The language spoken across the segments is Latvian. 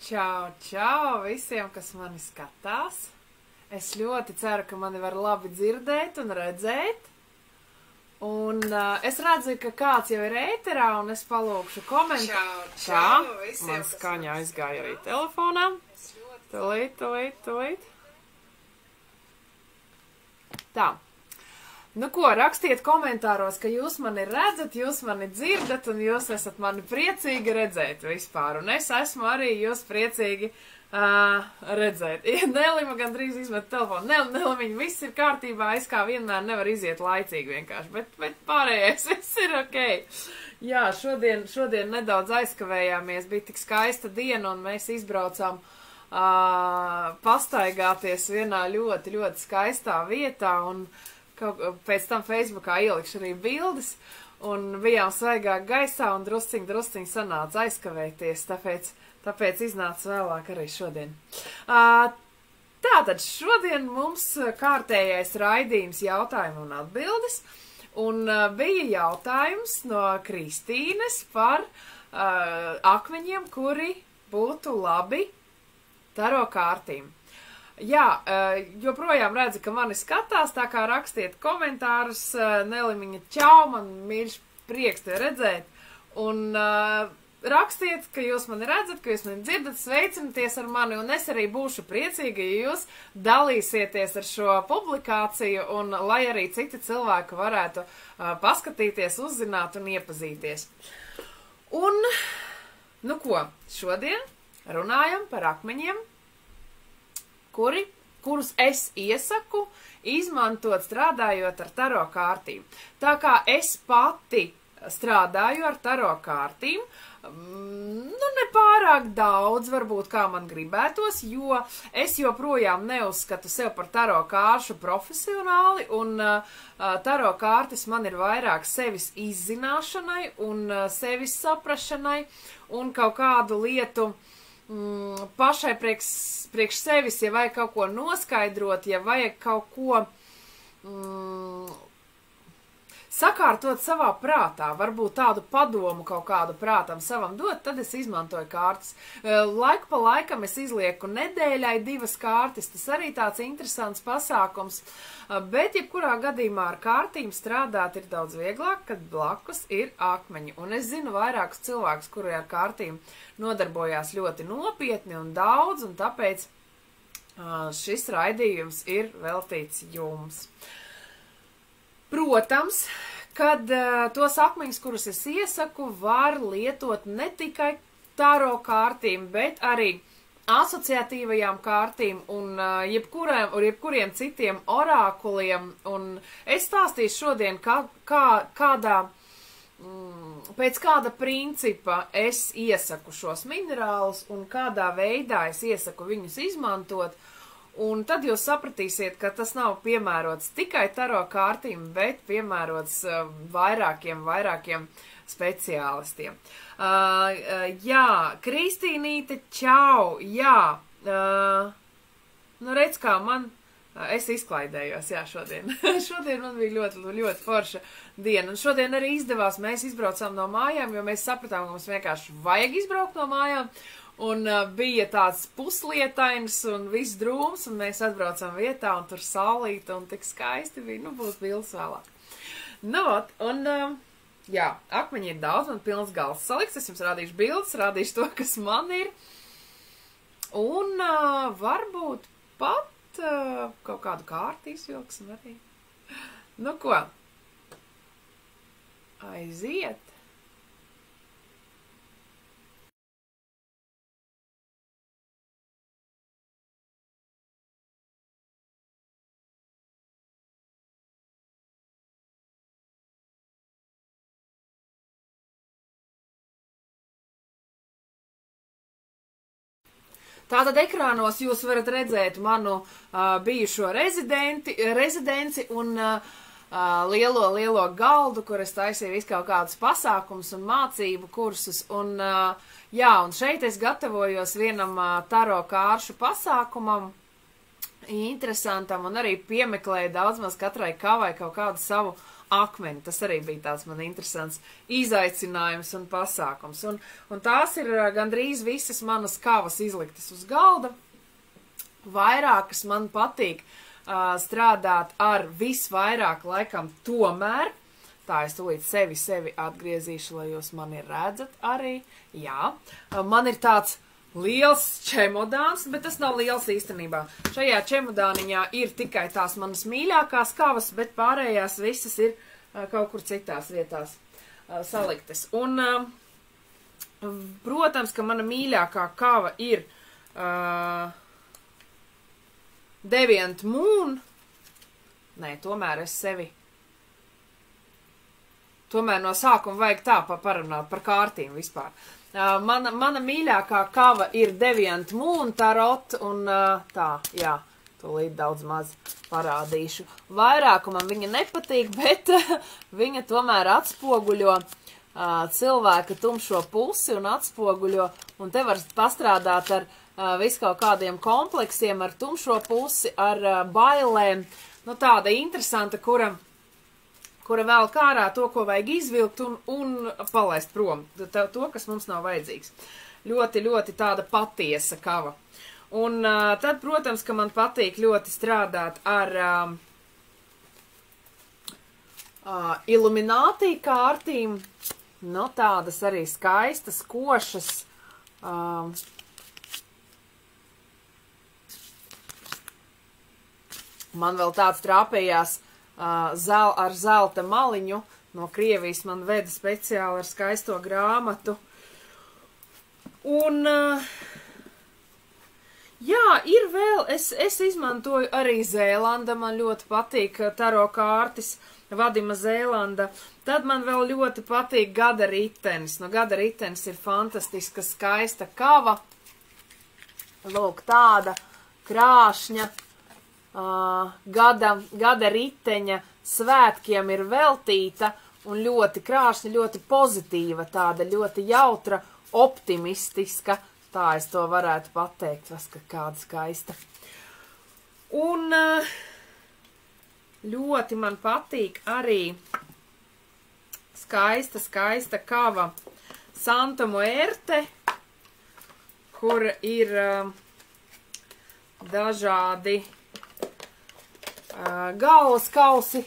Čau, čau visiem, kas mani skatās. Es ļoti ceru, ka mani var labi dzirdēt un redzēt. Un es redzu, ka kāds jau ir ēterā, un es palūkšu komentāru. Čau, visiem. Man skaņa aizgāja arī telefonā. Tūlīt. Tā. Nu ko, rakstiet komentāros, ka jūs mani redzat, jūs mani dzirdat, un jūs esat mani priecīgi redzēt vispār. Un es esmu arī jūs priecīgi redzēt. Nelima gandrīz izmet telefonu. Nelimiņ, viss ir kārtībā, es kā vienmēr nevaru iziet laicīgi vienkārši, bet pārējais viss ir ok. Jā, šodien nedaudz aizkavējāmies, bija tik skaista diena, un mēs izbraucām pastaigāties vienā ļoti, ļoti skaistā vietā, un pēc tam Facebookā ielikšu arī bildes, un bijām svaigā gaisā, un drusciņ sanāca aizkavēties, tāpēc iznāca vēlāk arī šodien. Tātad šodien mums kārtējais raidījums jautājumu un atbildes, un bija jautājums no Kristīnes par akmeņiem, kuri būtu labi taro kārtīm. Jā, joprojām redzu, ka mani skatās, tā kā rakstiet komentārus, Nelimiņa čau, man mīļš prieks te redzēt, un rakstiet, ka jūs mani redzat, ka jūs mani dzirdat, sveicināties ar mani, un es arī būšu priecīga, ja jūs dalīsieties ar šo publikāciju, un lai arī citi cilvēki varētu paskatīties, uzzināt un iepazīties. Un, nu ko, šodien runājam par akmeņiem, kurus es iesaku izmantot strādājot ar taro kārtīm. Tā kā es pati strādāju ar taro kārtīm, nu nepārāk daudz varbūt kā man gribētos, jo es joprojām neuzskatu sev par taro kāršu profesionāli, un taro kārtas man ir vairāk sevis izzināšanai un sevis saprašanai un kaut kādu lietu pašai priekš sevis, ja vajag kaut ko noskaidrot, ja vajag kaut ko sakārtot savā prātā, varbūt tādu padomu kaut kādu prātam savam dot, tad es izmantoju kārtas. Laiku pa laikam es izlieku nedēļai 2 kārtas, tas arī tāds interesants pasākums, bet jebkurā gadījumā ar kārtīm strādāt ir daudz vieglāk, kad blakus ir akmeņi. Un es zinu vairākus cilvēkus, kuri ar kārtīm nodarbojās ļoti nopietni un daudz, un tāpēc šis raidījums ir veltīts jums. Protams, kad tos akmeņus, kurus es iesaku, var lietot ne tikai taro kārtīm, bet arī asociatīvajām kārtīm un jebkuriem citiem orākuliem. Un es stāstīšu šodien, pēc kāda principa es iesaku šos minerālus un kādā veidā es iesaku viņus izmantot. Un tad jūs sapratīsiet, ka tas nav piemērots tikai taro kārtīm, bet piemērots vairākiem speciālistiem. Jā, Kristīnīte, čau, jā. Nu, redz, kā es izklaidējos, jā, šodien. Šodien man bija ļoti, ļoti forša diena. Un šodien arī izdevās, mēs izbraucām no mājām, jo mēs sapratām, ka mums vienkārši vajag izbraukt no mājām. Un bija tāds puslietains un viss drūms, un mēs atbraucām vietā, un tur saulīta, un tik skaisti bija, nu, būs bildes vēlāk. Nu, un, jā, akmeņi ir daudz, man pilns gals salikts, es jums rādīšu bildes, rādīšu to, kas man ir, un varbūt pat kaut kādu kārtu izvilksim arī. Nu, ko? Aiziet! Tātad ekrānos jūs varat redzēt manu bijušo rezidenci un lielo galdu, kur es taisīju visu kaut kādus pasākumus un mācību kursus. Un, jā, un šeit es gatavojos vienam taro kāršu pasākumam, interesantam, un arī piemeklēju daudz maz katrai kavai kaut kādu savu akmeni. Tas arī bija tāds man interesants izaicinājums un pasākums. Un tās ir gandrīz visas manas kavas izliktas uz galda. Vairākas man patīk strādāt ar visvairāk laikam tomēr. Tā es tūlīt sevi atgriezīšu, lai jūs mani redzat arī. Jā, man ir tāds liels čemodāns, bet tas nav liels īstenībā. Šajā čemodāniņā ir tikai tās manas mīļākās kavas, bet pārējās visas ir kaut kur citās vietās saliktas. Un, protams, ka mana mīļākā kava ir Deviant Moon. Nē, tomēr es sevi... Tomēr no sākuma vajag tā parunāt par kārtīm vispār. Mana mīļākā kava ir Deviant Moon tarot, un tā, jā, tūlīt daudz maz parādīšu. Vairākumam viņa nepatīk, bet viņa tomēr atspoguļo cilvēka tumšo pusi un atspoguļo, un te var pastrādāt ar visu kaut kādiem kompleksiem, ar tumšo pusi, ar bailēm. Nu, tāda interesanta, kura vēl kārā to, ko vajag izvilkt un palaist prom. To, kas mums nav vajadzīgs. Ļoti, ļoti tāda patiesa kava. Un tad, protams, ka man patīk ļoti strādāt ar Illuminati kārtīm. Nu, tādas arī skaistas, košas. Man vēl tāds trāpējās ar zelta maliņu. No Krievijas man veda speciāli ar skaisto grāmatu. Un, jā, ir vēl, es izmantoju arī Zēlanda, man ļoti patīk taro kārtis, Vadima Zēlanda. Tad man vēl ļoti patīk Gada ritenis. No Gada ritenis ir fantastiska, skaista kava. Lūk, tāda krāšņa. Gada riteņa svētkiem ir veltīta un ļoti krāšņa, ļoti pozitīva, tāda ļoti jautra, optimistiska. Tā es to varētu pateikt, kāda skaista. Un ļoti man patīk arī skaista kava Santa Muerte, kur ir dažādi galvas kausi.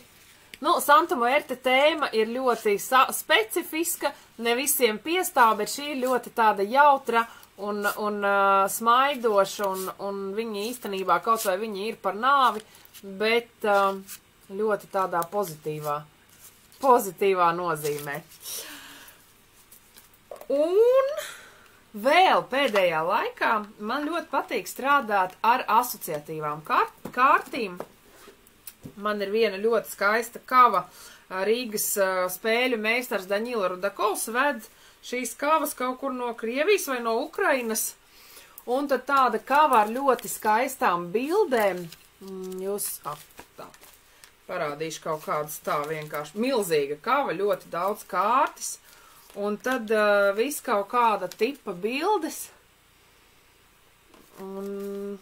Nu, Santa Muerte tēma ir ļoti specifiska, ne visiem piestāv, bet šī ir ļoti tāda jautra un smaidoša, un viņi īstenībā kaut vai viņi ir par nāvi, bet ļoti tādā pozitīvā nozīmē. Un vēl pēdējā laikā man ļoti patīk strādāt ar asociatīvām kārtīm. Man ir viena ļoti skaista kava. Rīgas spēļu meistars Daņila Rudakovs ved šīs kavas kaut kur no Krievijas vai no Ukrainas. Un tad tāda kava ar ļoti skaistām bildēm. Jūs tā parādīšu kaut kādas tā vienkārši. Milzīga kava, ļoti daudz kārtis. Un tad viss kaut kāda tipa bildes. Un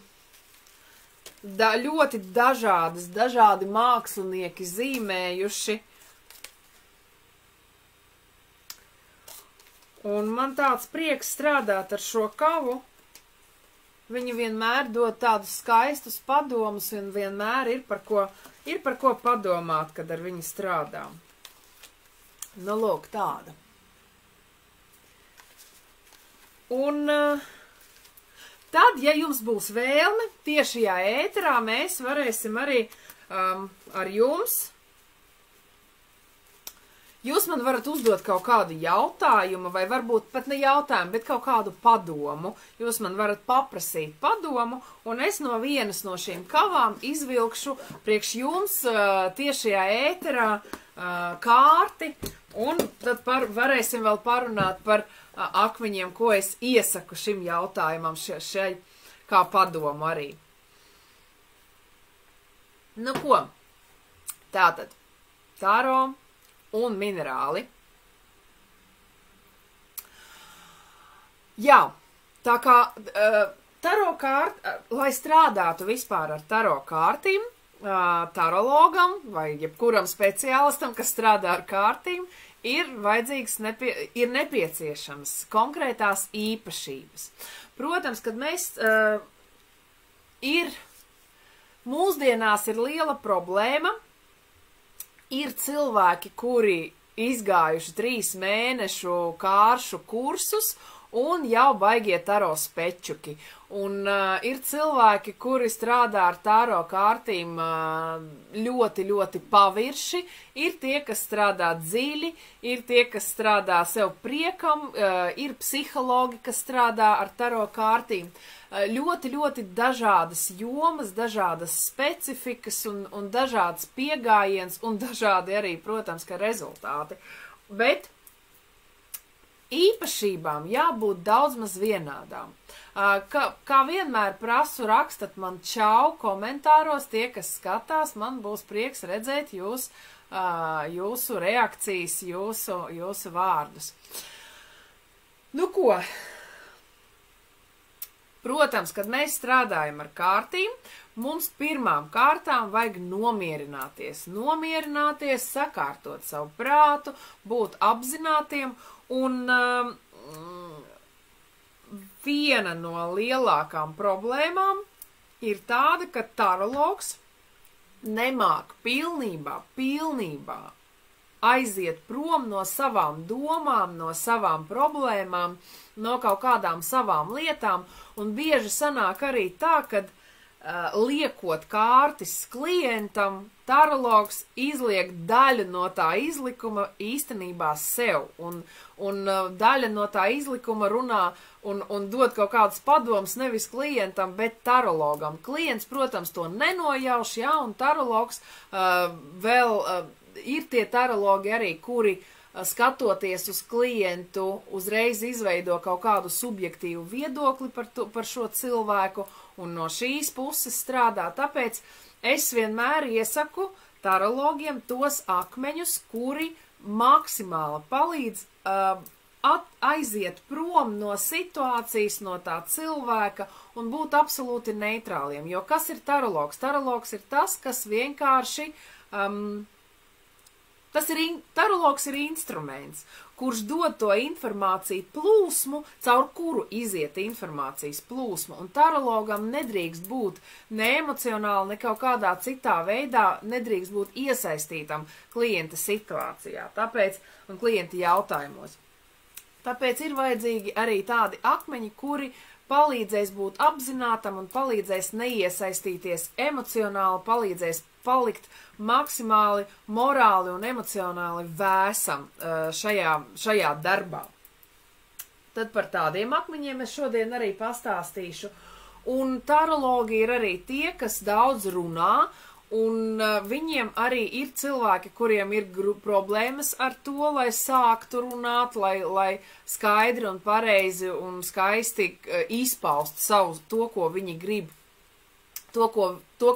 ļoti dažādi mākslinieki zīmējuši. Un man tāds prieks strādāt ar šo kavu. Viņi vienmēr dod tādus skaistus padomus un vienmēr ir par ko padomāt, kad ar viņu strādā. Nu, lūk, tāda. Un tad, ja jums būs vēlme, tiešajā ēterā mēs varēsim arī ar jums. Jūs man varat uzdot kaut kādu jautājumu, vai varbūt pat ne jautājumu, bet kaut kādu padomu. Jūs man varat paprasīt padomu, un es no vienas no šīm kavām izvilkšu priekš jums tiešajā ēterā kārti, un tad varēsim vēl parunāt par akmeņiem, ko es iesaku šim jautājumam šai kā padomu arī. Nu ko? Tātad, taro un minerāli. Jā, tā kā taro kārt, lai strādātu vispār ar taro kārtīm tarologam vai jebkuram speciālistam, kas strādā ar kārtīm, ir nepieciešams konkrētās īpašības. Protams, kad mūsdienās ir liela problēma, ir cilvēki, kuri izgājuši 3 mēnešu kāršu kursus un jau baigie taro spečuki. Un ir cilvēki, kuri strādā ar taro kārtīm ļoti, ļoti pavirši, ir tie, kas strādā dziļi, ir tie, kas strādā sev priekam, ir psihologi, kas strādā ar taro kārtīm. Ļoti, ļoti dažādas jomas, dažādas specifikas un dažādas piegājiens un dažādi arī, protams, ka rezultāti. Bet īpašībām jābūt daudz maz vienādām. Kā vienmēr prasu, rakstat man čau komentāros, tie, kas skatās, man būs prieks redzēt jūsu reakcijas, jūsu vārdus. Nu ko? Protams, kad mēs strādājam ar kārtīm, mums pirmām kārtām vajag nomierināties, sakārtot savu prātu, būt apzinātiem, un viena no lielākām problēmām ir tāda, ka tarologs nemāk pilnībā aiziet prom no savām domām, no savām problēmām, no kaut kādām savām lietām, un bieži sanāk arī tā, kad liekot kārtis klientam, tarologs izliek daļu no tā izlikuma īstenībā sev, un daļa no tā izlikuma runā un dod kaut kādus padomus nevis klientam, bet tarologam. Klients, protams, to nenojauš, jā, un tarologs ir tie tarologi arī, kuri skatoties uz klientu, uzreiz izveido kaut kādu subjektīvu viedokli par šo cilvēku un no šīs puses strādā. Tāpēc es vienmēr iesaku tarologiem tos akmeņus, kuri maksimāli palīdz aiziet prom no situācijas, no tā cilvēka un būt absolūti neitrāliem. Jo kas ir tarologs? Tarologs ir tas, kas vienkārši tarologs ir instruments, kurš dod to informāciju plūsmu, caur kuru iziet informācijas plūsma, un tarologam nedrīkst būt ne emocionāli, ne kaut kādā citā veidā, nedrīkst būt iesaistītam klienta situācijā, un klienta jautājumos. Tāpēc ir vajadzīgi arī tādi akmeņi, kuri palīdzēs būt apzinātam un palīdzēs neiesaistīties emocionāli, palīdzēs palikt maksimāli morāli un emocionāli vēsam šajā darbā. Tad par tādiem akmeņiem es šodien arī pastāstīšu. Un tarologi ir arī tie, kas daudz runā, un viņiem arī ir cilvēki, kuriem ir problēmas ar to, lai sāktu runāt, lai skaidri un pareizi un skaisti izpaust savu to, ko viņi grib, to,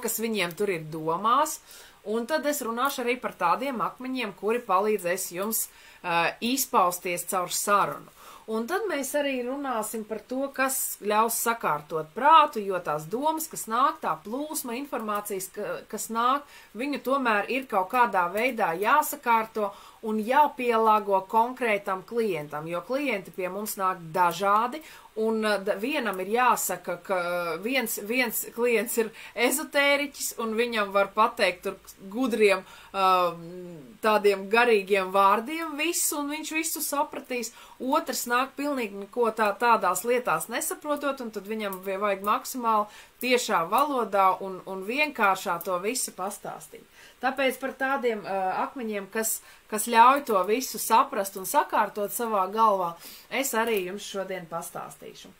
kas viņiem tur ir domās, un tad es runāšu arī par tādiem akmeņiem, kuri palīdzēs jums izpausties caur sarunu. Un tad mēs arī runāsim par to, kas ļaus sakārtot prātu, jo tās domas, kas nāk, tā plūsma informācijas, kas nāk, viņu tomēr ir kaut kādā veidā jāsakārto un jāpielāgo konkrētam klientam, jo klienti pie mums nāk dažādi, un vienam ir jāsaka, ka viens klients ir ezotēriķis, un viņam var pateikt tur gudriem tādiem garīgiem vārdiem visu, un viņš visu sapratīs. Otrs nāk pilnīgi neko tādās lietās nesaprotot, un tad viņam vajag maksimāli tiešā valodā un vienkāršā to visu pastāstīt. Tāpēc par tādiem akmeņiem, kas ļauj to visu saprast un sakārtot savā galvā, es arī jums šodien pastāstīšu.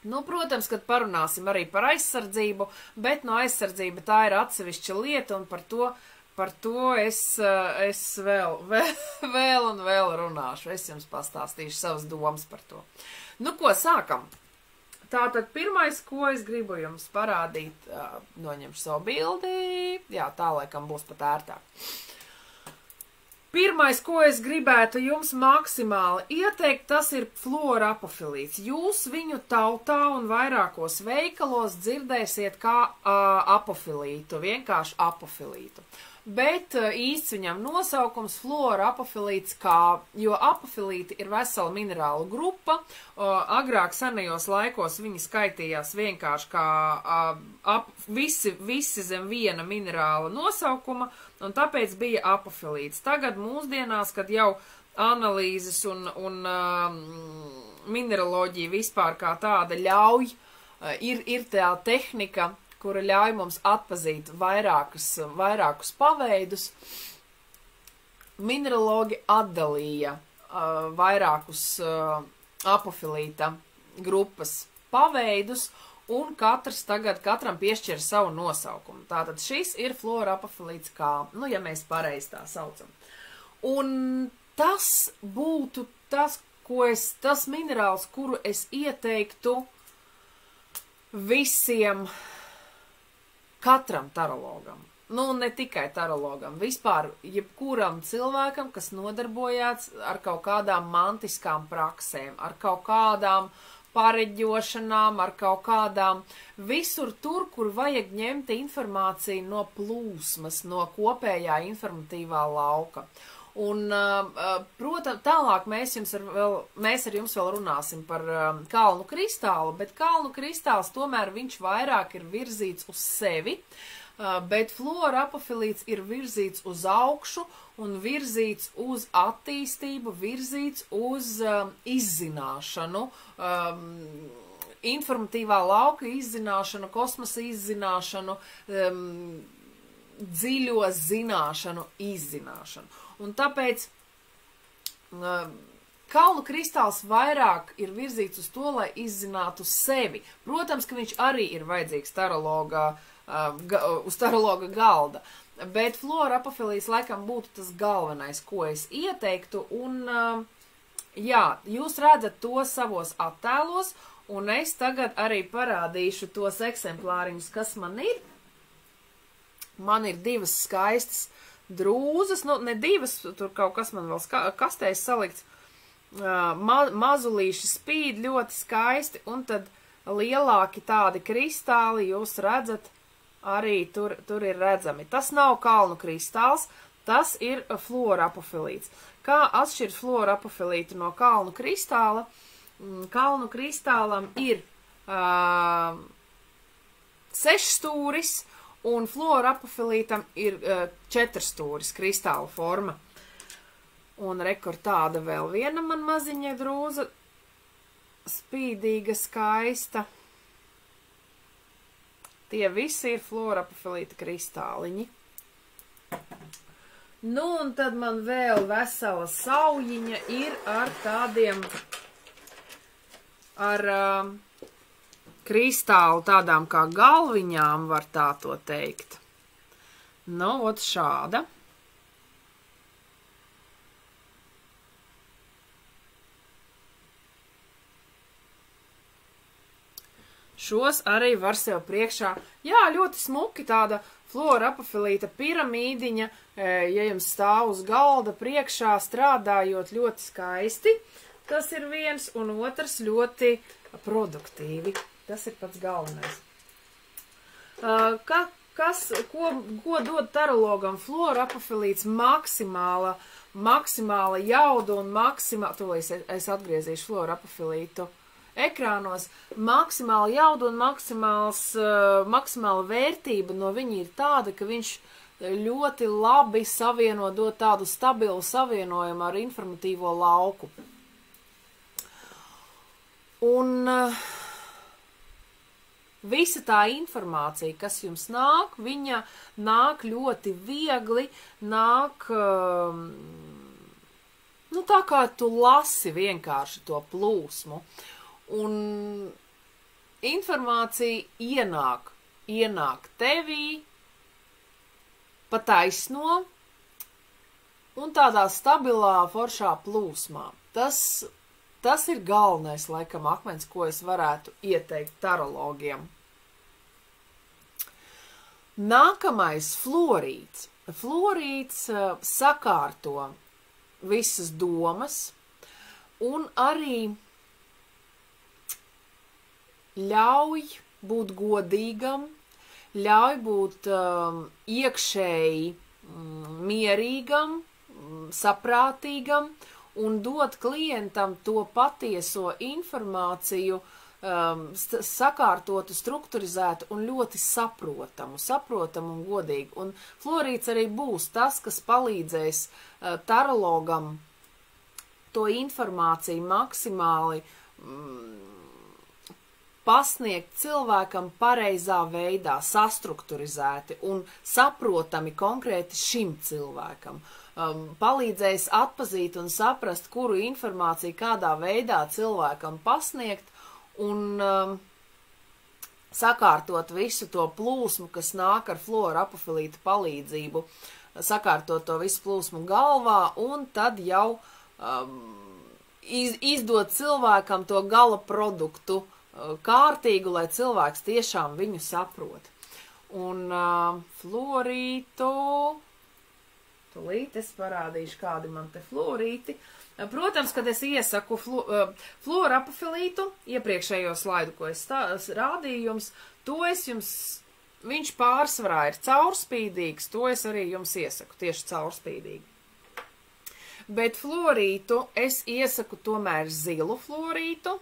Nu, protams, kad parunāsim arī par aizsardzību, bet no aizsardzība tā ir atsevišķa lieta, un par to es vēl un vēl runāšu. Es jums pastāstīšu savas domas par to. Nu, ko sākam? Tātad pirmais, ko es gribu jums parādīt, noņemšu savu bildi, jā, tā laikam būs pat ērtāk. Pirmais, ko es gribētu jums maksimāli ieteikt, tas ir fluorapofilīts. Jūs viņu tautā un vairākos veikalos dzirdēsiet kā apofilītu, vienkārši apofilītu. Bet īsts viņam nosaukums fluorapofilīts jo apofilīti ir vesela minerālu grupa. Agrāk senajos laikos viņi skaitījās vienkārši kā visi zem viena minerāla nosaukuma, un tāpēc bija apofilīts. Tagad mūsdienās, kad jau analīzes un mineraloģija vispār kā tāda ļauj, ir tā tehnika, kura ļauj mums atpazīt vairākus paveidus. Mineralogi atdalīja vairākus apofilīta grupas paveidus, un katram piešķir savu nosaukumu. Tātad šis ir fluorapofilīts K, ja mēs pareizi tā saucam. Un tas būtu tas minerāls, kuru es ieteiktu katram tarologam. Ne tikai tarologam, vispār jebkuram cilvēkam, kas nodarbojās ar kaut kādām mantiskām praksēm, ar kaut kādām pareģošanām, ar kaut kādām visur tur, kur vajag ņemt informāciju no plūsmas, no kopējā informatīvā lauka. Un, protams, tālāk mēs ar jums vēl runāsim par kalnu kristālu, bet kalnu kristāls tomēr viņš vairāk ir virzīts uz sevi, bet fluorapofilīts ir virzīts uz augšu un virzīts uz attīstību, virzīts uz izzināšanu, informatīvā lauka izzināšanu, kosmosa izzināšanu, dziļo zināšanu izzināšanu. Un tāpēc kalnu kristāls vairāk ir virzīts uz to, lai izzinātu sevi. Protams, ka viņš arī ir vajadzīgs uz tarologa galda, bet fluorapofilīts laikam būtu tas galvenais, ko es ieteiktu. Un, jā, jūs redzat to savos attēlos, un es tagad arī parādīšu tos eksemplāriņus, kas man ir. Man ir divas skaistas drūzas, ne divas, tur kaut kas man vēl kastēs salikts, mazulīši spīd ļoti skaisti, un tad lielāki tādi kristāli, jūs redzat, arī tur ir redzami. Tas nav kalnu kristāls, tas ir fluorapofilīts. Kā atšķirt fluorapofilītu no kalnu kristāla? Kalnu kristālam ir 6 stūris, un fluorapofilītam ir 4 stūris kristāla forma. Un rekord tāda vēl viena man maziņa drūza, spīdīga, skaista. Tie visi ir fluorapofilīta kristāliņi. Un tad man vēl vesela saujiņa ir ar tādiem, kristālu tādām kā galviņām, var tā to teikt. Ot šāda. Šos arī var sev priekšā. Jā, ļoti smuki tāda fluorapofilīta piramīdiņa, ja jums stāv uz galda priekšā strādājot ļoti skaisti. Tas ir viens, un otrs ļoti produktīvi. Tas ir pats galvenais. Ko dod tarologam fluorapofilīts? Maksimāla jauda un tūlīt es atgriezīšu fluorapofilītu ekrānos. Maksimāla jauda un maksimāla vērtība no viņa ir tāda, ka viņš ļoti labi dod tādu stabilu savienojumu ar informatīvo lauku. Un visa tā informācija, kas jums nāk, viņa nāk ļoti viegli, nāk, tā kā tu lasi vienkārši to plūsmu. Un informācija ienāk tevī, pa taisno, un tādā stabilā, foršā plūsmā. Tas ir galvenais, laikam, akmens, ko es varētu ieteikt tarologiem. Nākamais fluorīts. Fluorīds sakārto visas domas un arī ļauj būt godīgam, ļauj būt iekšēji mierīgam, saprātīgam un dot klientam to patieso informāciju, sakārtotu, strukturizētu un ļoti saprotamu un godīgu. Un fluorīds arī būs tas, kas palīdzēs tarologam to informāciju maksimāli pasniegt cilvēkam pareizā veidā, sastrukturizēti un saprotami konkrēti šim cilvēkam. Palīdzēs atpazīt un saprast, kuru informāciju kādā veidā cilvēkam pasniegt un sakārtot visu to plūsmu, kas nāk ar fluorapofilīta palīdzību, sakārtot to visu plūsmu galvā un tad jau izdot cilvēkam to gala produktu kārtīgu, lai cilvēks tiešām viņu saprot. Un fluorītu, tūlīt es parādīšu, kādi man te fluorīti. Protams, kad es iesaku fluorapofilītu, iepriekšējo slaidu, ko es rādīju jums, viņš pārsvarā ir caurspīdīgs, to es arī jums iesaku, tieši caurspīdīgi. Bet fluorītu es iesaku tomēr zilu fluorītu.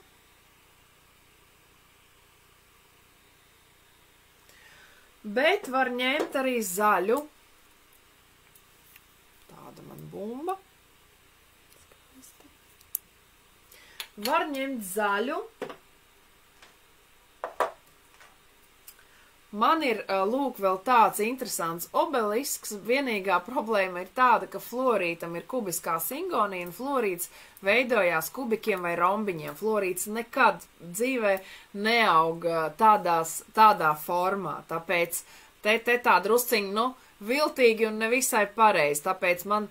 Bet var ņemt arī zaļu. Tāda man bumba. Var ņemt zaļu. Man ir, lūk, vēl tāds interesants obelisks. Vienīgā problēma ir tāda, ka fluorītam ir kubiskā singonija un fluorīts veidojās kubikiem vai rombiņiem. Fluorīts nekad dzīvē neaug tādā formā. Tāpēc te tā drusciņi, viltīgi un nevisai pareizi. Tāpēc man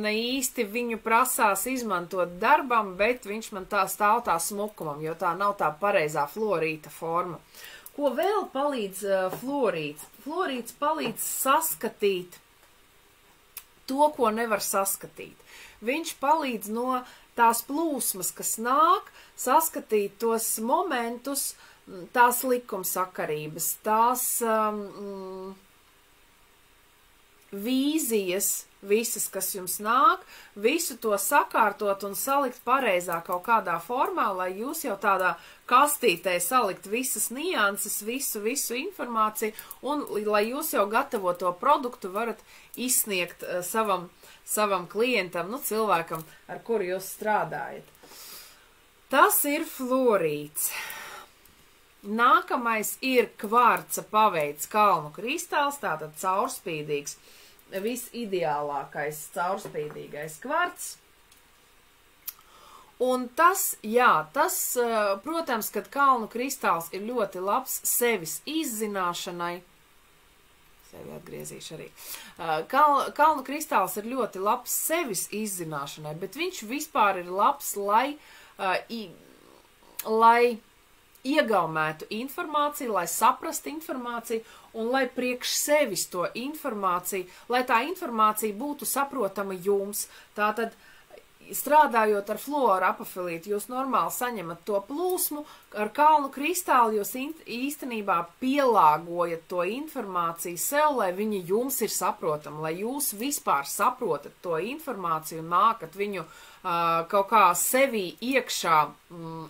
ne īsti viņu prasās izmantot darbam, bet viņš man tā stāv tā smukumam, jo tā nav tā pareizā fluorīta forma. Ko vēl palīdz fluorīts? Fluorīts palīdz saskatīt to, ko nevar saskatīt. Viņš palīdz no tās plūsmas, kas nāk, saskatīt tos momentus, tās likumsakarības, tās vīzijas, visas, kas jums nāk, visu to sakārtot un salikt pareizā kaut kādā formā, lai jūs jau tādā kastītē salikt visas nianses, visu informāciju, un lai jūs jau gatavoto produktu varat izsniegt savam klientam, cilvēkam, ar kuru jūs strādājat. Tas ir fluorīts. Nākamais ir kvarca paveids kalnu kristāls, tātad caurspīdīgs, visideālākais caurspīdīgais kvarts. Un tas, protams, kad kalnu kristāls ir ļoti labs sevis izzināšanai, sevi atgriezīšu arī, kalnu kristāls ir ļoti labs sevis izzināšanai, bet viņš vispār ir labs, lai iegaumētu informāciju, lai saprastu informāciju un lai priekš sevis to informāciju, lai tā informācija būtu saprotama jums. Tātad, strādājot ar fluorapofilītu, jūs normāli saņemat to plūsmu, ar kalnu kristālu jūs īstenībā pielāgojat to informāciju sev, lai viņa jums ir saprotama, lai jūs vispār saprotat to informāciju un mākat viņu kaut kā sevī iekšā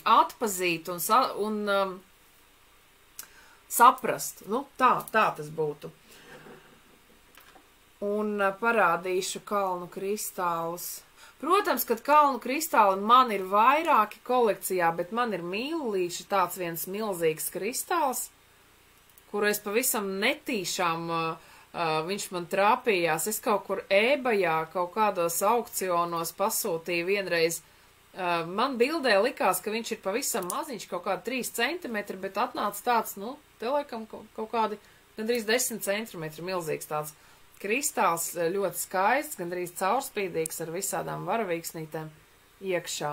atpazīt un saprast. Tā tas būtu. Un parādīšu kalnu kristālus. Protams, kad kalnu kristāli man ir vairāki kolekcijā, bet man ir mīlulīši tāds viens milzīgs kristāls, kuru es pavisam netīšām, viņš man trāpījās. Es kaut kur eBayā, kaut kādos aukcionos pasūtīju vienreiz. Man bildē likās, ka viņš ir pavisam maziņš, kaut kādi 3 centimetri, bet atnāca tāds, te laikam kaut kādi gandrīz 10 centimetri milzīgs tāds kristāls, ļoti skaists, gandrīz caurspīdīgs ar visādām varavīksnītēm iekšā.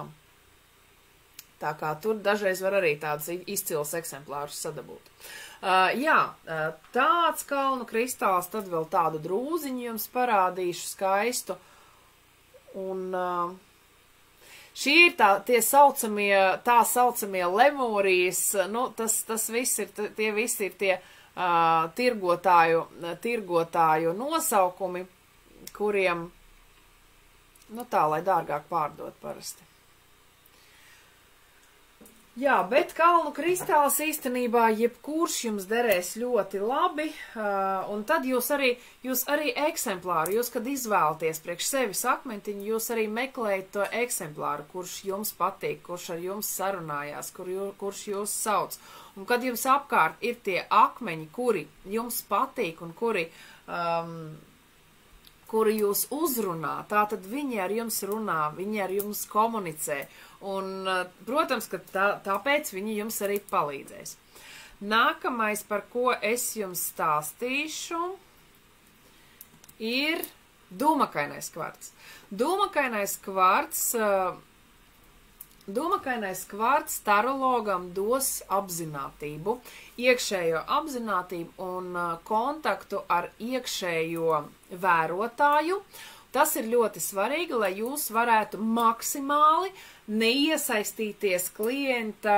Tā kā tur dažreiz var arī tādus izcils eksemplārus sadabūt. Tāds kalnu kristāls, tad vēl tādu drūziņu jums parādīšu skaistu. Un šie ir tā saucamie lemūrijas, nu, tas viss ir, tie visi ir tie tirgotāju nosaukumi, kuriem, nu tā, lai dārgāk pārdot parasti. Jā, bet kalnu kristāls īstenībā jebkurš jums derēs ļoti labi, un tad jūs arī eksemplāru, jūs, kad izvēlaties priekš sevis akmentiņu, jūs arī meklējat to eksemplāru, kurš jums patīk, kurš ar jums sarunājās, kurš jūs sauc. Un kad jums apkārt ir tie akmeņi, kuri jums patīk un kuri jūs uzrunā, tātad viņi ar jums runā, viņi ar jums komunicē, un, protams, ka tāpēc viņi jums arī palīdzēs. Nākamais, par ko es jums stāstīšu, ir dūmakainais kvarts. Dūmakainais kvarts tarologam dos apzinātību, iekšējo apzinātību un kontaktu ar iekšējo vērotāju. Tas ir ļoti svarīgi, lai jūs varētu maksimāli neiesaistīties klienta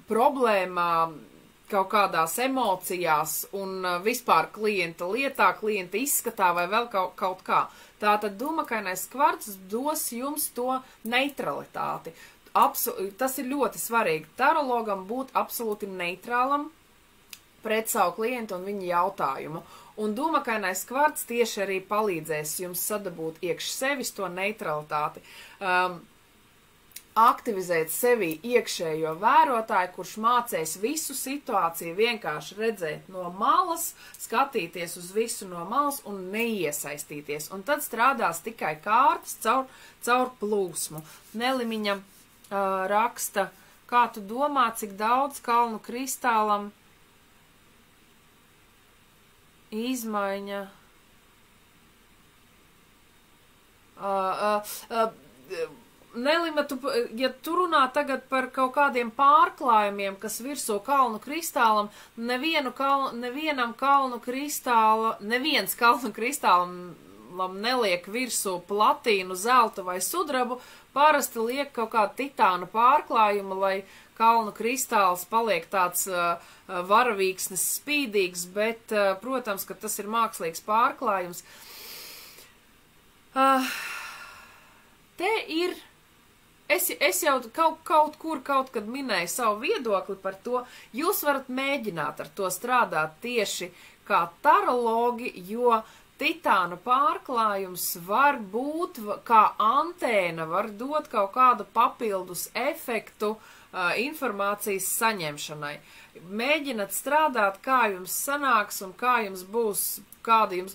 problēmā, kaut kādās emocijās un vispār klienta lietā, klienta izskatā vai vēl kaut kā. Tātad dūmakainais kvarts dos jums to neutralitāti. Tas ir ļoti svarīgi. Tarologam būt absolūti neitrālam pret savu klientu un viņa jautājumu. Un dūmakainais kvarts tieši arī palīdzēs jums sadabūt iekš sevis to neutralitāti. Aktivizēt sevī iekšējo vērotāju, kurš mācēs visu situāciju vienkārši redzēt no malas, skatīties uz visu no malas un neiesaistīties. Un tad strādās tikai kārtas caur plūsmu. Nelimiņa raksta, kā tu domā, cik daudz kalnu kristālam izmaiņa. Nelima, ja tu runā tagad par kaut kādiem pārklājumiem, kas virsū kalnu kristālam, neviens kalnu kristālam neliek virsū platīnu, zeltu vai sudrabu, parasti liek kaut kādu titānu pārklājumu, lai kalnu kristāls paliek tāds varavīksnes spīdīgs, bet, protams, ka tas ir mākslīgs pārklājums. Te ir, es jau kaut kad minēju savu viedokli par to, jūs varat mēģināt ar to strādāt tieši kā tarologi, jo titāna pārklājums var būt kā antēna, var dot kaut kādu papildus efektu informācijas saņemšanai. Mēģināt strādāt, kā jums sanāks un kā jums būs,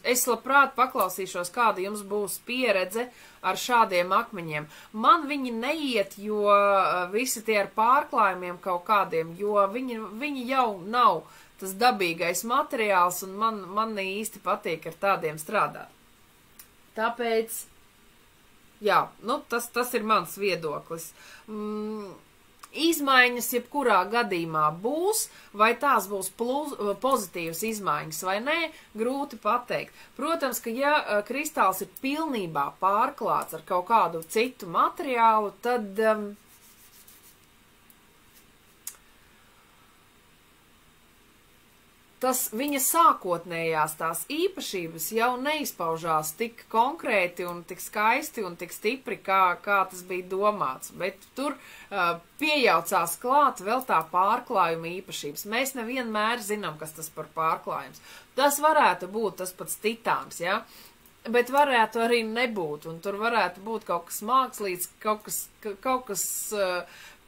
es labprāt paklausīšos, kāda jums būs pieredze ar šādiem akmeņiem. Man viņi neiet, jo visi tie ar pārklājumiem kaut kādiem, jo viņi jau nav tas dabīgais materiāls, un man īsti patīk ar tādiem strādāt. Tāpēc, jā, nu, tas ir mans viedoklis. Izmaiņas jebkurā gadījumā būs, vai tās būs pozitīvas izmaiņas vai nē, grūti pateikt. Protams, ka ja kristāls ir pilnībā pārklāts ar kaut kādu citu materiālu, tad viņa sākotnējās tās īpašības jau neizpaužās tik konkrēti un tik skaisti un tik stipri, kā tas bija domāts, bet tur piejaucās klāt vēl tā pārklājuma īpašības. Mēs nevienmēr zinām, kas tas par pārklājums. Tas varētu būt tas pats titāns, ja? Bet varētu arī nebūt, un tur varētu būt kaut kas mākslīgs, kaut kas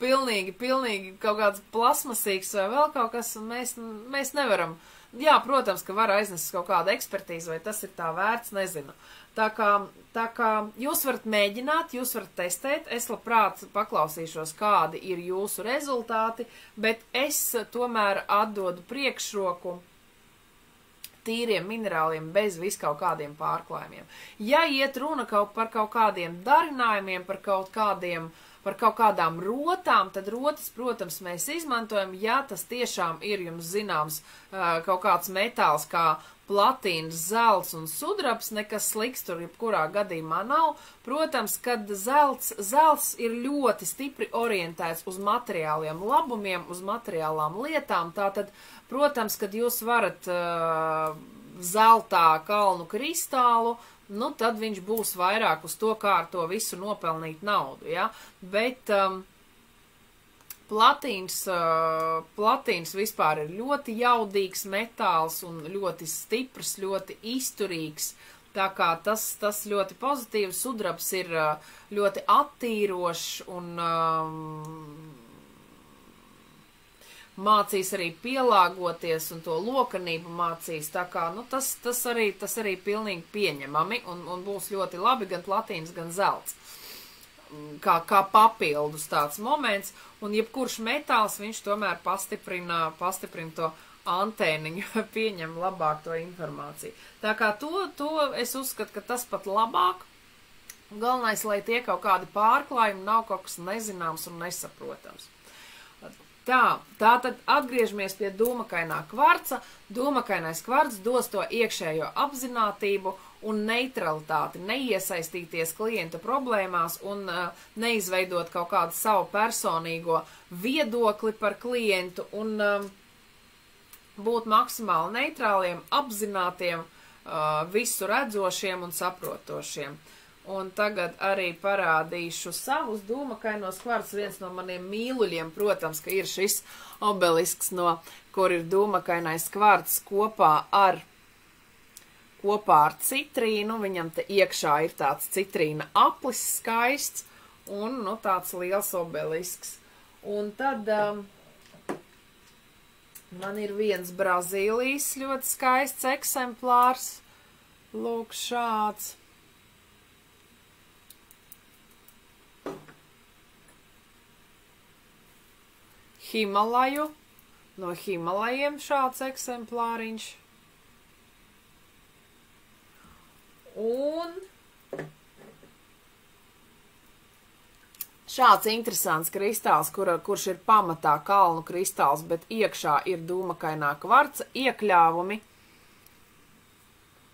pilnīgi kaut kāds plasmasīgs vai vēl kaut kas, un mēs nevaram. Jā, protams, ka var aiznest kaut kādu ekspertīzi, vai tas ir tā vērts, nezinu. Tā kā jūs varat mēģināt, jūs varat testēt, es labprāt paklausīšos, kādi ir jūsu rezultāti, bet es tomēr atdodu priekšroku tīriem minerāliem bez viskaut kādiem pārklājumiem. Ja iet runa par kaut kādiem darinājumiem, par kaut kādiem par kaut kādām rotām, tad rotas, protams, mēs izmantojam, ja tas tiešām ir jums zināms kaut kāds metāls kā platīns, zelts un sudrabs, nekas slikts tur jebkurā gadījumā nav. Protams, kad zelts ir ļoti stipri orientēts uz materiāliem labumiem, uz materiālām lietām, tātad, protams, kad jūs varat zeltā kalnu kristālu, nu, tad viņš būs vairāk uz to, kā ar to visu nopelnīt naudu, ja, bet platīns vispār ir ļoti jaudīgs metāls un ļoti stiprs, ļoti izturīgs, tā kā tas ļoti pozitīvs. Sudrabs ir ļoti attīrošs un mācīs arī pielāgoties un to lokanību mācīs, tā kā, nu, tas arī pilnīgi pieņemami un būs ļoti labi gan platīns, gan zelts. Kā papildus tāds moments, un jebkurš metāls, viņš tomēr pastiprina to antēniņu, pieņem labāk to informāciju. Tā kā to es uzskatu, ka tas pat labāk. Galvenais, lai tie kaut kādi pārklājumi nav kaut kas nezināms un nesaprotams. Tātad atgriežamies pie dūmakainā kvarca. Dūmakainais kvarts dos to iekšējo apzinātību un neutralitāti, neiesaistīties klienta problēmās un neizveidot kaut kādu savu personīgo viedokli par klientu un būt maksimāli neitrāliem, apzinātiem, visu redzošiem un saprotošiem. Un tagad arī parādīšu savus dūmakainos kvarts. Viens no maniem mīluļiem, protams, ka ir šis obelisks, kur ir dūmakainais kvarts kopā ar citrīnu. Viņam te iekšā ir tāds citrīna aplis skaists un, nu, tāds liels obelisks. Un tad man ir viens Brazīlijas ļoti skaists eksemplārs. Lūk, šāds. Himalaju, no Himalajiem šāds eksemplāriņš. Un šāds interesants kristāls, kurš ir pamatā kalnu kristāls, bet iekšā ir dūmakainā kvarca iekļāvumi.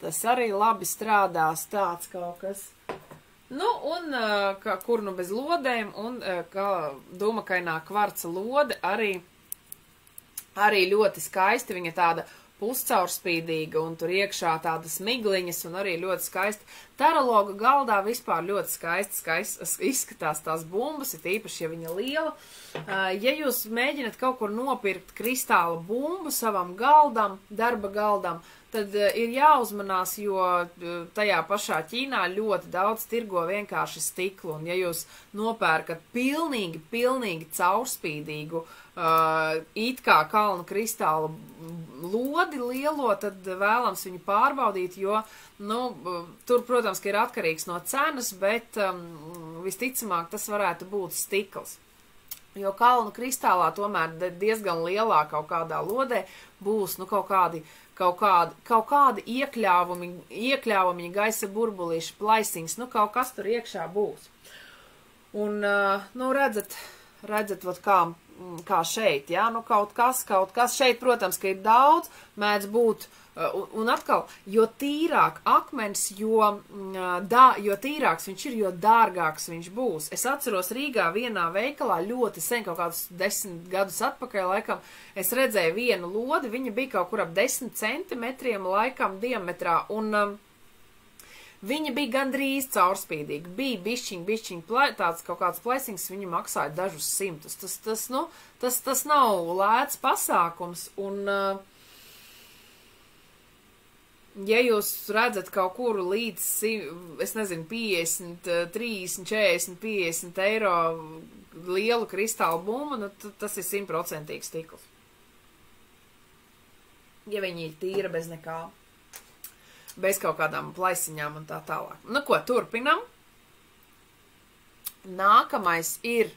Tas arī labi strādās, tāds kaut kas. Nu, un kur nu bez lodēm, un dūmakainā kvarca lode arī ļoti skaisti, viņa tāda puscaurspīdīga, un tur iekšā tādas migliņas, un arī ļoti skaisti. Tarologa galdā vispār ļoti skaisti izskatās tās bumbas, ir īpaši, ja viņa liela. Ja jūs mēģināt kaut kur nopirkt kristāla bumbu savam galdam, darba galdam, tad ir jāuzmanās, jo tajā pašā Ķīnā ļoti daudz tirgo vienkārši stiklu, un ja jūs nopērkat pilnīgi caurspīdīgu it kā kalnu kristāla lodi lielo, tad vēlams viņu pārbaudīt, jo, nu, tur, protams, ka ir atkarīgs no cenas, bet visticamāk tas varētu būt stikls. Jo kalnu kristālā tomēr diezgan lielā kaut kādā lodē būs, nu, kaut kādi iekļāvumi, gaisa burbulīši, plaisiņas, nu, kaut kas tur iekšā būs. Un, nu, redzat, vat kā šeit, jā, nu, kaut kas šeit, protams, ka ir daudz, mēdz būt, un atkal, jo tīrāk akmens, jo tīrāks viņš ir, jo dārgāks viņš būs. Es atceros Rīgā vienā veikalā ļoti sen, kaut kādus 10 gadus atpakaļ, laikam, es redzēju vienu lodi, viņa bija kaut kur ap 10 centimetriem, laikam, diametrā, un viņa bija gandrīz caurspīdīga, bija bišķiņ, tāds kaut kāds plēsings, viņa maksāja dažus simtus. Tas nav lēts pasākums, un ja jūs redzat kaut kuru līdz, es nezinu, 50, 30, 40, 50 eiro lielu kristālu bumbu, nu, tas ir 100% stikls. Ja viņi ir tīra bez nekā. Bez kaut kādām plaisiņām un tā tālāk. Nu, ko, turpinam. Nākamais ir,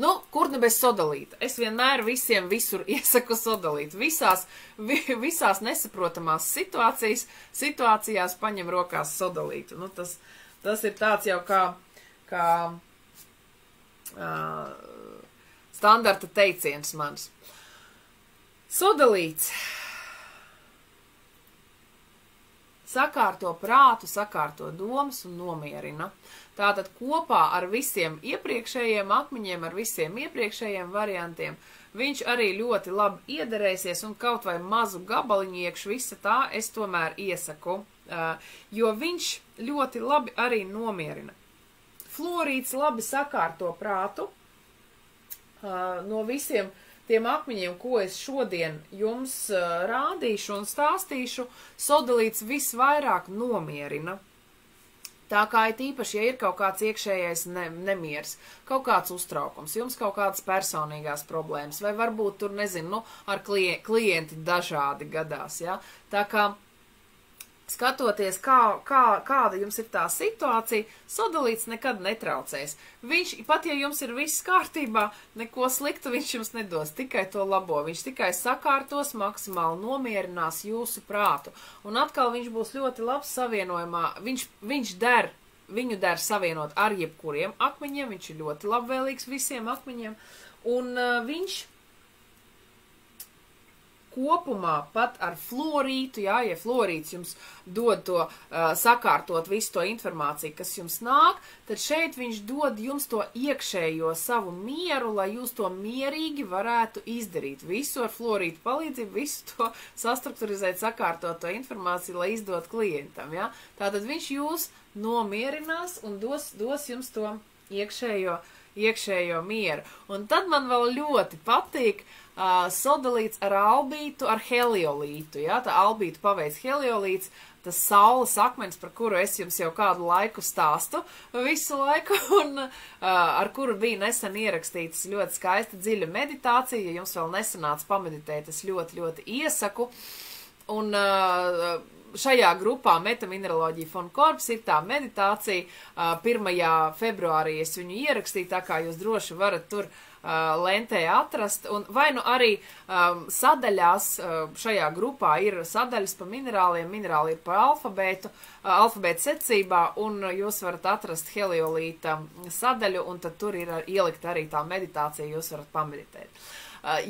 nu, kur nu bez sodalīta. Es vienmēr visiem visur iesaku sodalīt. Visās nesaprotamās situācijās paņem rokās sodalītu. Nu, tas ir tāds jau kā standarta teiciens mans. Sodalīts sakārto prātu, sakārto domas un nomierina. Tātad kopā ar visiem iepriekšējiem akmeņiem, ar visiem iepriekšējiem variantiem, viņš arī ļoti labi iederēsies un kaut vai mazu gabaliņu iekš visa tā es tomēr iesaku, jo viņš ļoti labi arī nomierina. Fluorīds labi sakārto prātu no visiem tiem akmeņiem, ko es šodien jums rādīšu un stāstīšu, sodalīts visvairāk nomierina. Tā kā ir īpaši, ja ir kaut kāds iekšējais nemieris, kaut kāds uztraukums, jums kaut kādas personīgās problēmas, vai varbūt tur, nezinu, ar klienti dažādi gadās, ja? Tā kā skatoties, kāda jums ir tā situācija, sodalīts nekad netraucēs. Viņš, pat ja jums ir viss kārtībā, neko sliktu viņš jums nedos, tikai to labo. Viņš tikai sakārtos, maksimāli nomierinās jūsu prātu. Un atkal viņš būs ļoti labs savienojumā. Viņu der savienot ar jebkuriem akmeņiem, viņš ir ļoti labvēlīgs visiem akmeņiem. Un viņš kopumā pat ar fluorītu, jā, ja fluorīts jums dod to sakārtot visu to informāciju, kas jums nāk, tad šeit viņš dod jums to iekšējo savu mieru, lai jūs to mierīgi varētu izdarīt. Visu ar fluorītu palīdzību, visu to sastrukturizēt, sakārtot to informāciju, lai izdot klientam, jā. Tātad viņš jūs nomierinās un dos jums to iekšējo mieru. Un tad man vēl ļoti patīk sodalīts ar albītu, ar heliolītu, ja? Tā albītu paveic heliolīts, tas saules akmens, par kuru es jums jau kādu laiku stāstu visu laiku, un ar kuru bija nesen ierakstītas ļoti skaista dziļa meditācija, ja jums vēl nesanāca pameditēt, es ļoti, ļoti iesaku, un šajā grupā Metamineraloģija von Korps ir tā meditācija, 1. februārī es viņu ierakstīju, tā kā jūs droši varat tur lentē atrast, un vai nu arī sadaļās šajā grupā ir sadaļas pa minerāliem, minerāli ir pa alfabētu secībā, un jūs varat atrast heliolīta sadaļu, un tad tur ir ielikt arī tā meditācija, jūs varat pameditēt.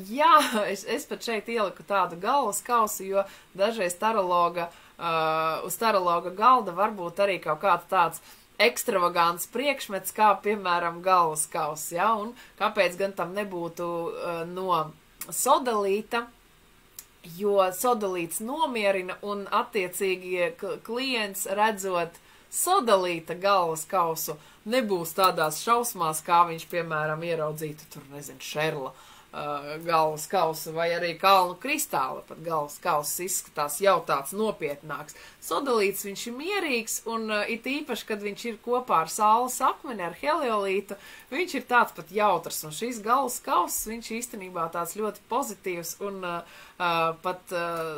Jā, es pat šeit ieliku tādu galvas kausu, jo dažreiz uz tarologa galda varbūt arī kaut kāds tāds ekstravagants priekšmets, kā piemēram galvas kauss, ja, un kāpēc gan tam nebūtu no sodalīta, jo sodalīts nomierina un attiecīgi klients redzot sodalīta galvas kausu nebūs tādās šausmās, kā viņš, piemēram, ieraudzītu tur, nezinu, šerla galvas kausu vai arī kalnu kristāla, pat galvas kauss izskatās jau tāds nopietnāks. Sodalīts viņš ir mierīgs un it īpaši, kad viņš ir kopā ar saules akmeni, ar heliolītu, viņš ir tāds pat jautrs un šīs galvas kauss, viņš īstenībā tāds ļoti pozitīvs un pat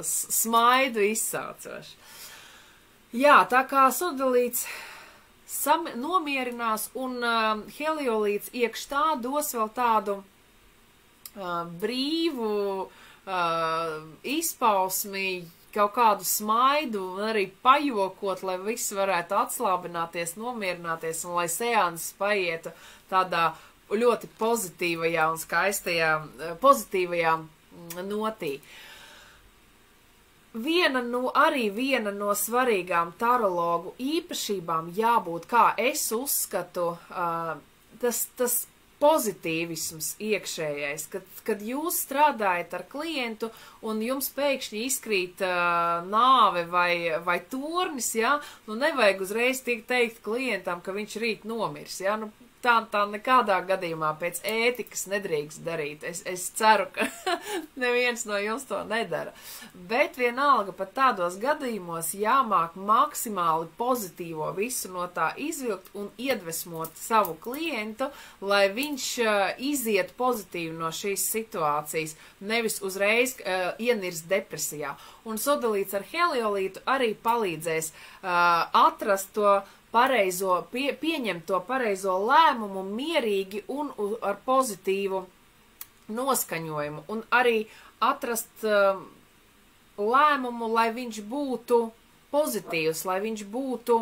smaidu izsaucošs. Jā, tā kā sodalīts nomierinās un heliolīts iekš tā dos vēl tādu brīvu izpausmi, kaut kādu smaidu un arī pajokot, lai viss varētu atslābināties, nomierināties un lai seanses paietu tādā ļoti pozitīvajā un skaistajā, pozitīvajā notī. Viena no svarīgām tarologu īpašībām jābūt, kā es uzskatu, tas pozitīvisms iekšējais, kad jūs strādājat ar klientu un jums pēkšņi izkrīt nāve vai tornis, ja, nu nevajag uzreiz teikt klientam, ka viņš rīt nomirs, ja, nu tā nekādā gadījumā pēc ētikas nedrīkst darīt. Es ceru, ka neviens no jums to nedara. Bet vienalga pat tādos gadījumos jāmāk maksimāli pozitīvo visu no tā izvilkt un iedvesmot savu klientu, lai viņš iziet pozitīvi no šīs situācijas, nevis uzreiz ienirs depresijā. Un sodalīts ar heliolītu arī palīdzēs atrast to pareizo, pieņemt to pareizo lēmumu mierīgi un ar pozitīvu noskaņojumu. Un arī atrast lēmumu, lai viņš būtu pozitīvs, lai viņš būtu,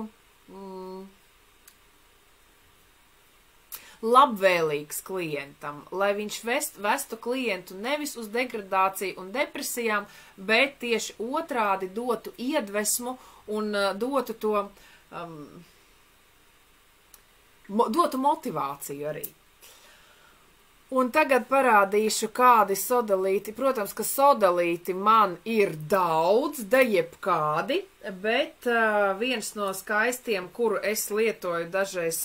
labvēlīgs klientam, lai viņš vestu klientu nevis uz degradāciju un depresijām, bet tieši otrādi dotu iedvesmu un dotu to, dotu motivāciju arī. Un tagad parādīšu, kādi sodalīti. Protams, ka sodalīti man ir daudz, da jebkādi, bet viens no skaistiem, kuru es lietoju dažreiz,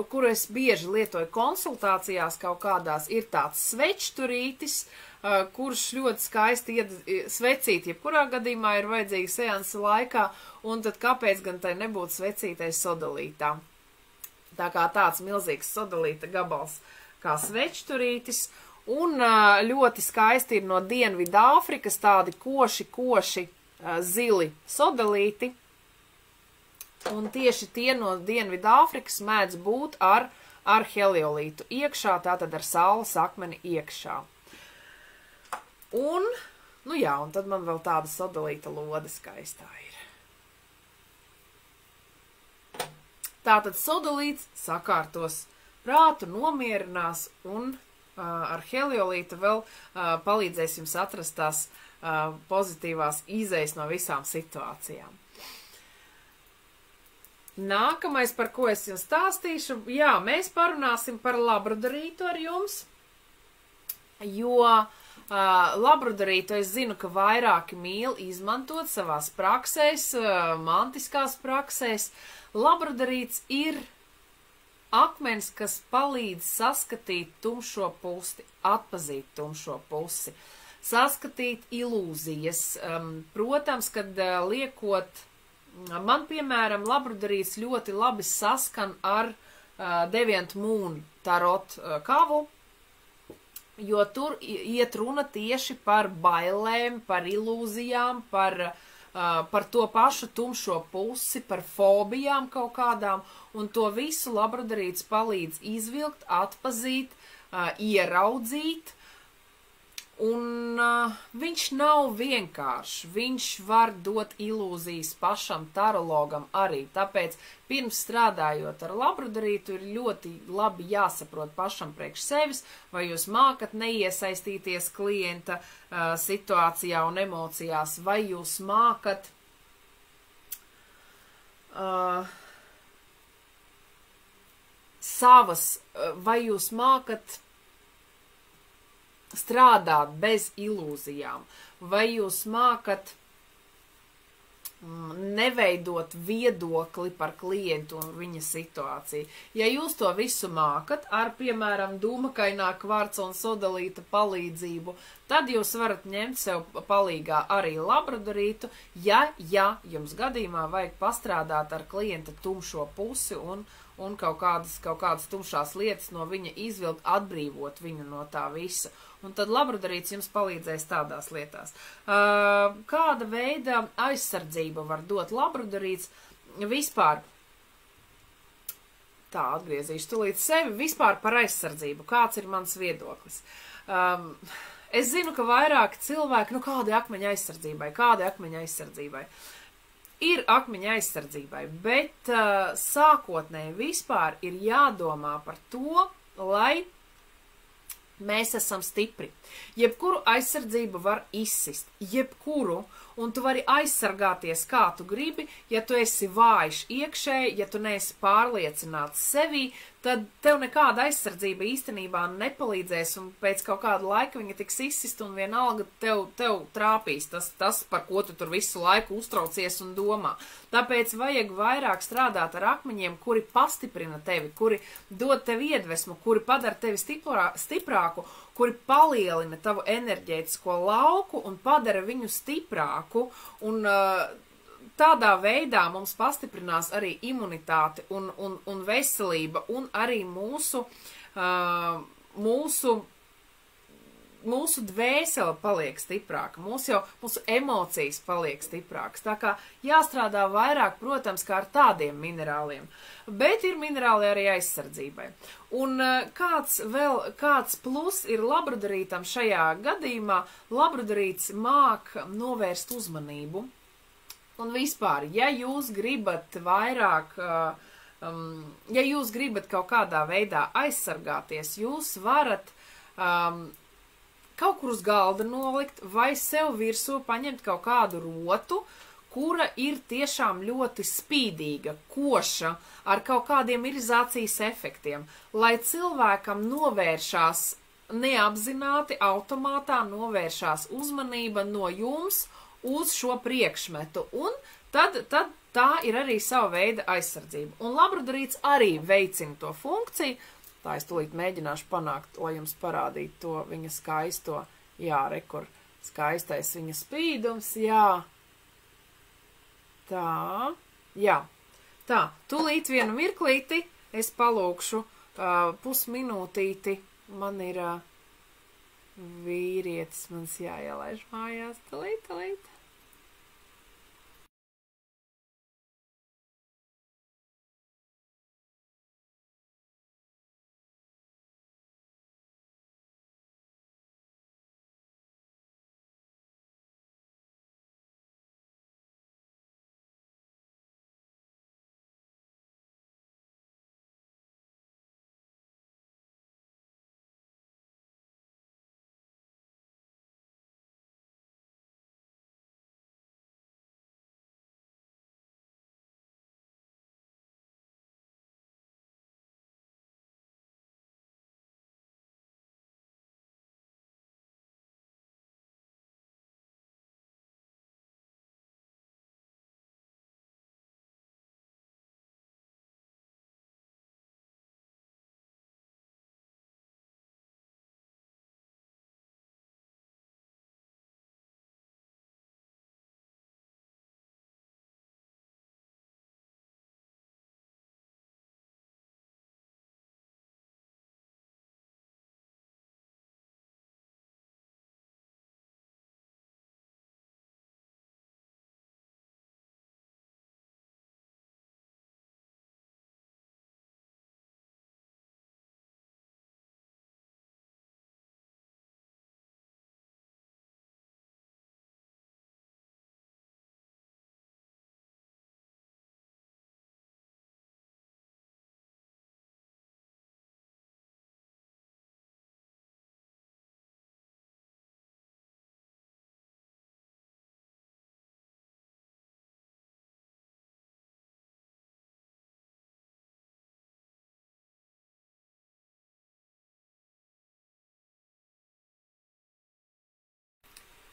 kuru es bieži lietoju konsultācijās kaut kādās, ir tāds svečturītis, kurš ļoti skaisti svecīt, jebkurā gadījumā ir vajadzīga seansa laikā, un tad kāpēc gan tai nebūtu svecītais sodalītā? Tā kā tāds milzīgs sodalīta gabals kā svečturītis, un ļoti skaisti ir no Dienvidāfrikas tādi koši zili sodalīti, un tieši tie no Dienvidāfrikas mēdz būt ar heliolītu iekšā, tātad ar saules akmeni iekšā. Un, nu jā, un tad man vēl tāda sodalīta lode skaistā ir. Tātad sodalīts sakārtos prātu, nomierinās, un ar heliolītu vēl palīdzēs jums atrast tās pozitīvās izejas no visām situācijām. Nākamais, par ko es jums stāstīšu, jā, mēs parunāsim par labradorītu ar jums, jo labradorītu es zinu, ka vairāki mīl izmantot savās praksēs, mantiskās praksēs. Labradorīts ir akmens, kas palīdz saskatīt tumšo pusi, atpazīt tumšo pusi, saskatīt ilūzijas. Protams, kad liekot, man piemēram, labradorīts ļoti labi saskan ar Deviant Moon tarot kavu, jo tur iet runa tieši par bailēm, par ilūzijām, par to pašu tumšo pusi, par fobijām kaut kādām, un to visu labradorīts palīdz izvilkt, atpazīt, ieraudzīt, un viņš nav vienkāršs, viņš var dot ilūzijas pašam tarologam arī, tāpēc pirms strādājot ar labradorītu ir ļoti labi jāsaprot pašam priekš sevis, vai jūs mākat neiesaistīties klienta situācijā un emocijās, vai jūs mākat vai jūs mākat strādāt bez ilūzijām, vai jūs mākat neveidot viedokli par klientu un viņa situāciju. Ja jūs to visu mākat ar, piemēram, dūmakainā kvarca un sodalīta palīdzību, tad jūs varat ņemt sev palīgā arī labradorītu, ja jums gadījumā vajag pastrādāt ar klienta tumšo pusi un kaut kādas tumšās lietas no viņa izvilkt, atbrīvot viņu no tā visa. Un tad labradorīts jums palīdzēs tādās lietās. Kāda veida aizsardzība var dot labradorīts vispār? Tā, atgriezīšu tulīt sevi. Vispār par aizsardzību. Kāds ir mans viedoklis? Es zinu, ka vairāki cilvēki, kādi akmeņa aizsardzībai? Ir akmeņa aizsardzībai, bet sākotnēji vispār ir jādomā par to, lai mēs esam stipri. Jebkuru aizsardzību var izsist, jebkuru, un tu vari aizsargāties, kā tu gribi, ja tu esi vājš iekšēji, ja tu neesi pārliecināts sevī, tad tev nekāda aizsardzība īstenībā nepalīdzēs, un pēc kaut kāda laika viņa tiks izsist, un vienalga tev trāpīs tas, par ko tu tur visu laiku uztraucies un domā. Tāpēc vajag vairāk strādāt ar akmeņiem, kuri pastiprina tevi, kuri dod tev iedvesmu, kuri padara tevi stiprāku, kuri palielina tavu enerģētisko lauku un padara viņu stiprāku, un tādā veidā mums pastiprinās arī imunitāte un veselība, un arī mūsu dvēsele paliek stiprāka, mūsu emocijas paliek stiprākas. Tā kā jāstrādā vairāk, protams, kā ar tādiem minerāliem, bet ir minerāli arī aizsardzībai. Un kāds plus ir labradorītam šajā gadījumā? Labradorīts māk novērst uzmanību. Un vispār, ja jūs gribat vairāk ja jūs gribat kaut kādā veidā aizsargāties, jūs varat kaut kur uz galda nolikt vai sev virsū paņemt kaut kādu rotu, kura ir tiešām ļoti spīdīga, koša, ar kaut kādiem irizācijas efektiem, lai cilvēkam novēršās neapzināti, automātā novēršās uzmanība no jums uz šo priekšmetu, un tad tā ir arī sava veida aizsardzība. Un labradorīts arī veicina to funkciju, tā es tūlīt mēģināšu panākt, lai jums parādītu to viņa skaisto, jā, rekur, skaistais viņa spīdums, jā. Tā, jā, tā, tūlīt vienu mirklīti, es palūkšu pusminūtīti, man ir vīrietis, mans jāielaiž mājās, tūlīt.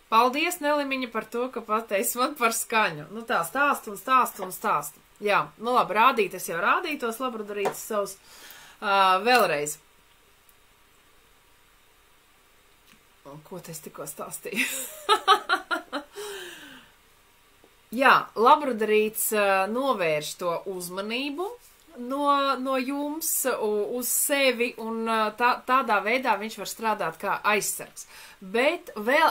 Paldies, Nelimiņa, par to, ka pateici man par skaņu. Nu tā, stāstu. Jā, nu labi, rādīt, es jau rādītos labradorītes savus vēlreiz. Ko te es tikko stāstīju? Jā, labradorīts novērš to uzmanību no jums uz sevi, un tādā veidā viņš var strādāt kā aizsargs. Bet vēl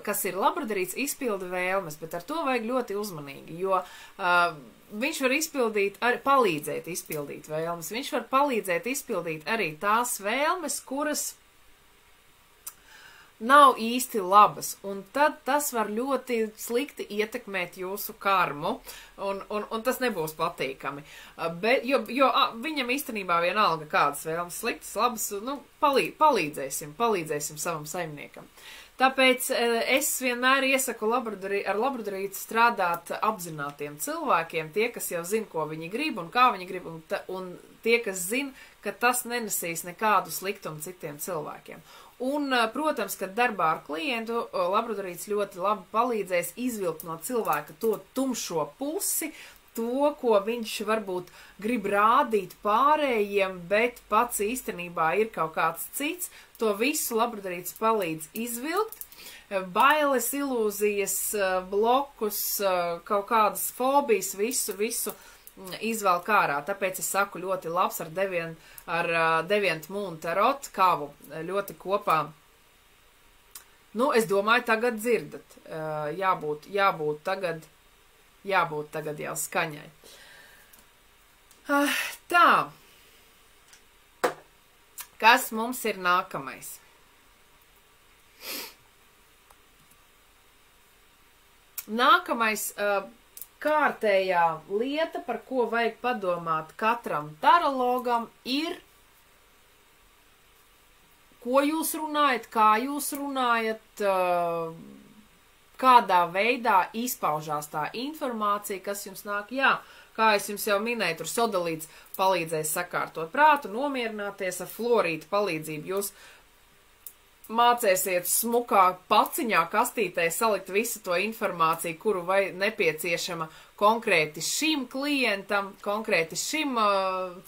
kas ir labradorīts, izpilda vēlmes, bet ar to vajag ļoti uzmanīgi, jo viņš var palīdzēt izpildīt vēlmes. Viņš var palīdzēt izpildīt arī tās vēlmes, kuras nav īsti labas, un tad tas var ļoti slikti ietekmēt jūsu karmu, un tas nebūs patīkami. Jo viņam īstenībā vienalga kādas vēlmes sliktas, labas, nu, palīdzēsim savam saimniekam. Tāpēc es vienmēr iesaku ar labradorīti strādāt apzinātiem cilvēkiem, tie, kas jau zina, ko viņi grib un kā viņi grib, un tie, kas zina, ka tas nenesīs nekādu sliktumu citiem cilvēkiem. Un, protams, kad darbā ar klientu labradorīts ļoti labi palīdzēs izvilkt no cilvēka to tumšo pusi, to, ko viņš varbūt grib rādīt pārējiem, bet pats īstenībā ir kaut kāds cits, to visu labradorīts palīdz izvilkt. Bailes, ilūzijas, blokus, kaut kādas fobijas, visu izvelk ārā. Tāpēc es saku ļoti labs ar Deviant Moon Tarot kavu, ļoti kopā. Nu, es domāju, tagad dzirdat. Jābūt tagad jau skaņai. Tā. Kas mums ir nākamais? Nākamais, kārtējā lieta, par ko vajag padomāt katram tarologam, ir, ko jūs runājat, kā jūs runājat, kādā veidā izpaužās tā informācija, kas jums nāk. Jā, kā es jums jau minēju, tur sodalīts palīdzēs sakārtot prātu, nomierināties ar florītu palīdzību. Jūs mācēsiet smukā paciņā kastītē salikt visu to informāciju, kuru vai nepieciešama konkrēti šim klientam, konkrēti šim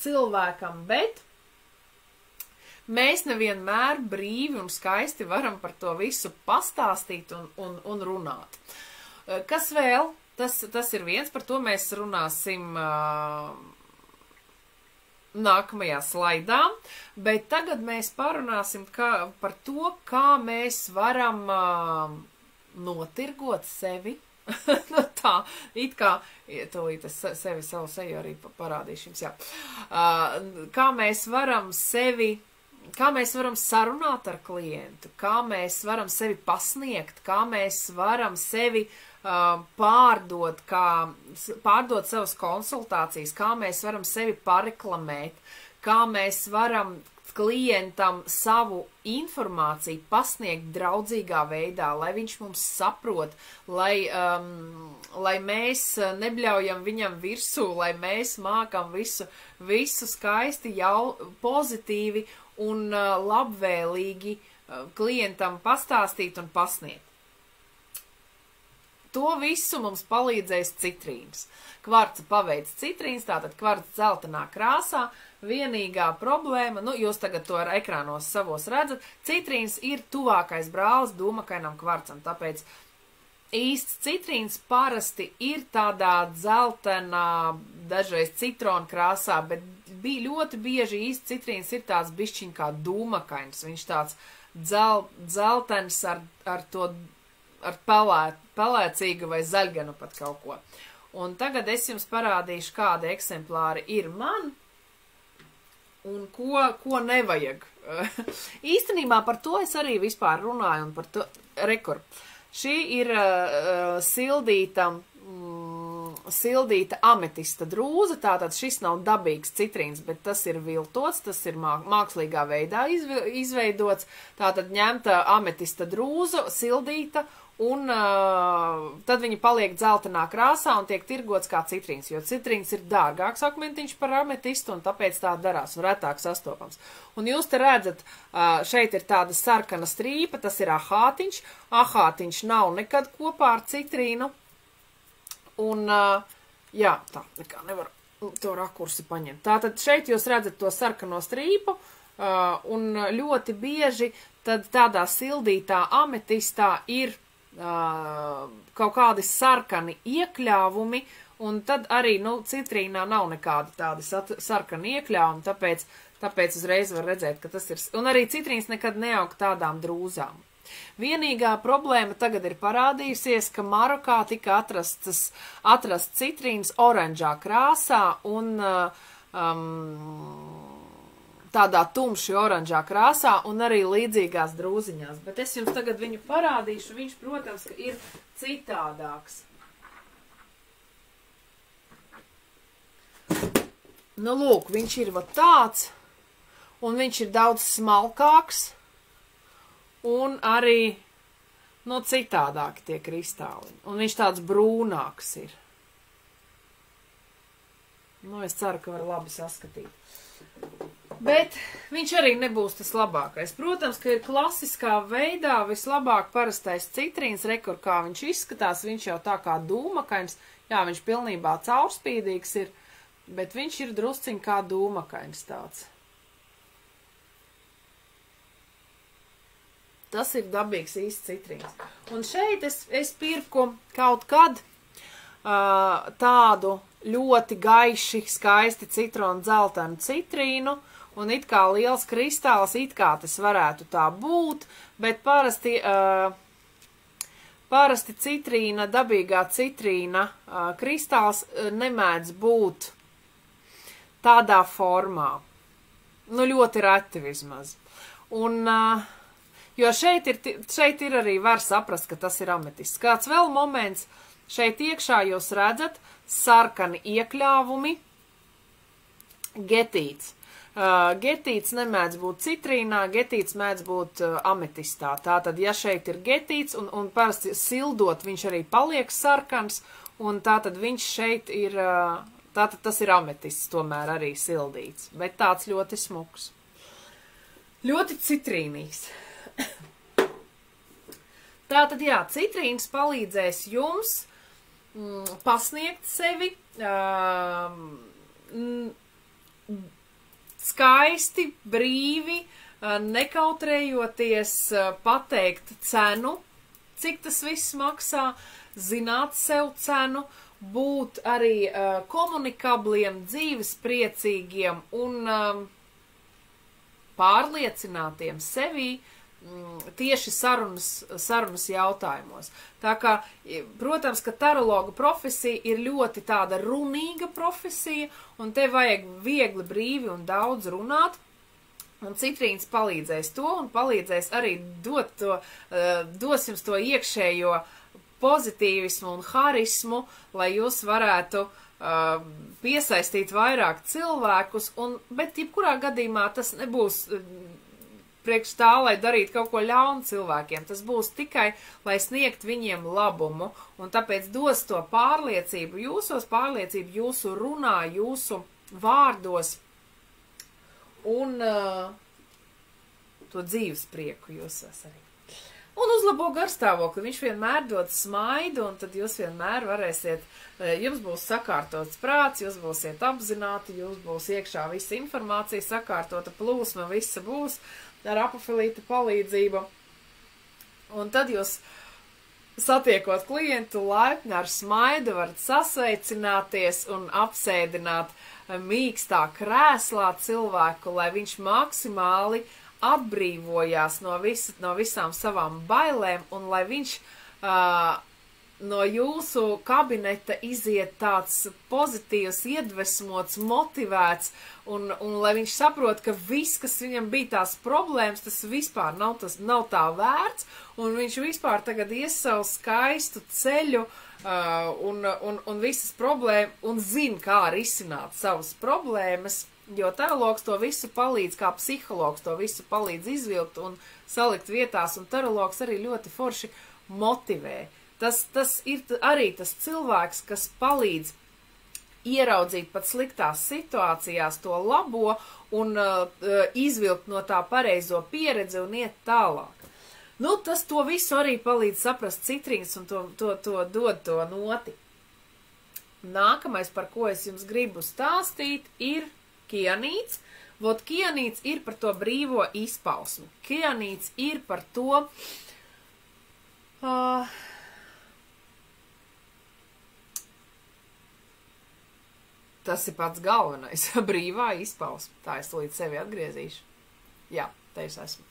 cilvēkam, bet mēs nevienmēr brīvi un skaisti varam par to visu pastāstīt un runāt. Kas vēl? Tas ir viens, par to mēs runāsim nākamajā slaidā, bet tagad mēs parunāsim par to, kā mēs varam notirgot sevi. Nu tā, it kā, tūlīt es savu seju arī parādīšu jums, jā. Kā mēs varam sarunāt ar klientu, kā mēs varam sevi pasniegt, kā mēs varam sevi pārdot savas konsultācijas, kā mēs varam sevi pareklamēt, kā mēs varam klientam savu informāciju pasniegt draudzīgā veidā, lai viņš mums saprot, lai mēs nebļaujam viņam virsū, lai mēs mākam visu skaisti, pozitīvi un labvēlīgi klientam pastāstīt un pasniegt. To visu mums palīdzēs citrīns. Kvarca paveids citrīns, tātad kvarca dzeltenā krāsā. Vienīgā problēma, jūs tagad to ar ekrānos savos redzat, citrīns ir tuvākais brālis dūmakainam kvarcam, tāpēc īsts citrīns parasti ir tādā dzeltenā, dažreiz citrona krāsā, bet ļoti bieži īsts citrīns ir tāds bišķiņ kā dūmakains, viņš tāds dzeltens ar pelēcīgu vai zaļganu pat kaut ko. Un tagad es jums parādīšu, kādi eksemplāri ir man un ko nevajag. Īstenībā par to es arī vispār runāju un par to rekur. Šī ir sildīta ametista drūza, tātad šis nav dabīgs citrīns, bet tas ir viltots, tas ir mākslīgā veidā izveidots, tātad ņemta ametista drūza, sildīta, un tad viņi paliek dzeltenā krāsā un tiek tirgots kā citrīns, jo citrīns ir dārgāks akmentiņš par ametistu, un tāpēc tā darās un retāk sastopams. Un jūs te redzat, šeit ir tāda sarkana strīpa, tas ir ahātiņš. Ahātiņš nav nekad kopā ar citrīnu. Un, jā, tā, nekā nevar to rakursi paņemt. Tātad šeit jūs redzat to sarkano strīpu, un ļoti bieži tad tādā sildītā ametistā ir kaut kādi sarkani iekļāvumi, un tad arī, citrīnā nav nekādi tādi sarkani iekļāvumi, tāpēc uzreiz var redzēt, ka tas ir, un arī citrīns nekad neaug tādām drūzām. Vienīgā problēma tagad ir parādījusies, ka Marokā tika atrasts citrīns oranžā krāsā un tādā tumši oranžā krāsā un arī līdzīgās drūziņās. Bet es jums tagad viņu parādīšu. Viņš, protams, ka ir citādāks. Lūk, viņš ir tāds, un viņš ir daudz smalkāks, un arī, citādāki tie kristāli. Un viņš tāds brūnāks ir. Es ceru, ka var labi saskatīt. Bet viņš arī nebūs tas labākais. Protams, ka ir klasiskā veidā vislabāk parastais citrīns, rekur kā viņš izskatās, viņš jau tā kā dūmakains, jā, viņš pilnībā caurspīdīgs ir, bet viņš ir drusciņ kā dūmakains tāds. Tas ir dabīgs īsts citrīns. Un šeit es pirku kaut kad tādu ļoti gaiši, skaisti citronu dzeltenu citrīnu, un it kā liels kristāls, it kā tas varētu tā būt, bet parasti citrīna, dabīgā citrīna kristāls nemēdz būt tādā formā. Ļoti reti vismaz. Un, jo šeit ir arī var saprast, ka tas ir ametists. Kāds vēl moments, Šeit iekšā jūs redzat sarkani iekļāvumi, getīts. Getīts nemēdz būt citrīnā, getīts mēdz būt ametistā. Tātad, ja šeit ir getīts, un parasti sildot, viņš arī paliek sarkans, un tātad viņš šeit ir, tātad tas ir ametists tomēr arī sildīts, bet tāds ļoti smuks. Ļoti citrīnīgs. Tātad, jā, citrīns palīdzēs jums pasniegt sevi, skaisti, brīvi, nekautrējoties pateikt cenu, cik tas viss maksā, zināt sev cenu, būt arī komunikabliem, dzīves priecīgiem un pārliecinātiem sevī tieši sarunas jautājumos. Tā kā, protams, ka tarologa profesija ir ļoti tāda runīga profesija, un te vajag viegli, brīvi un daudz runāt, un citrīns palīdzēs to, un palīdzēs arī dos jums to iekšējo pozitīvismu un harismu, lai jūs varētu piesaistīt vairāk cilvēkus, bet jebkurā gadījumā tas nebūs priekš tā, lai darītu kaut ko ļaunu cilvēkiem. Tas būs tikai, lai sniegt viņiem labumu, un tāpēc dos to pārliecību jūsu runā, jūsu vārdos, un to dzīves prieku jūs arī. Un uzlabo garstāvokli, viņš vienmēr dod smaidu, un tad jūs vienmēr varēsiet, jums būs sakārtots prāts, jūs būsiet apzināti, jūs būs iekšā visa informācija sakārtota, plūsma, visa būs ar apofilīta palīdzību. Un tad jūs satiekot klientu laipni ar smaidu varat sasveicināties un apsēdināt mīkstā krēslā cilvēku, lai viņš maksimāli atbrīvojās no visām savām bailēm un lai viņš no jūsu kabineta iziet tāds pozitīvs, iedvesmots, motivēts un lai viņš saprot, ka viss, kas viņam bija tās problēmas, tas vispār nav tā vērts un viņš vispār tagad ies savu skaistu ceļu un visas problēmas un zina, kā risināt savas problēmas, jo tarologs to visu palīdz, kā psihologs to visu palīdz izvilkt un salikt vietās, un tarologs arī ļoti forši motivē. Tas ir arī tas cilvēks, kas palīdz ieraudzīt pat sliktās situācijās to labo un izvilkt no tā pareizo pieredzi un iet tālāk. Nu, tas to visu arī palīdz saprast citrīns un to dod to noti. Nākamais, par ko es jums gribu stāstīt, ir kianīts. Vot kianīts ir par to brīvo izpausmi. Kianīts ir par to tas ir pats galvenais, brīvā izpausme. Tā es līdz sevi atgriezīšu. Jā, te es esmu.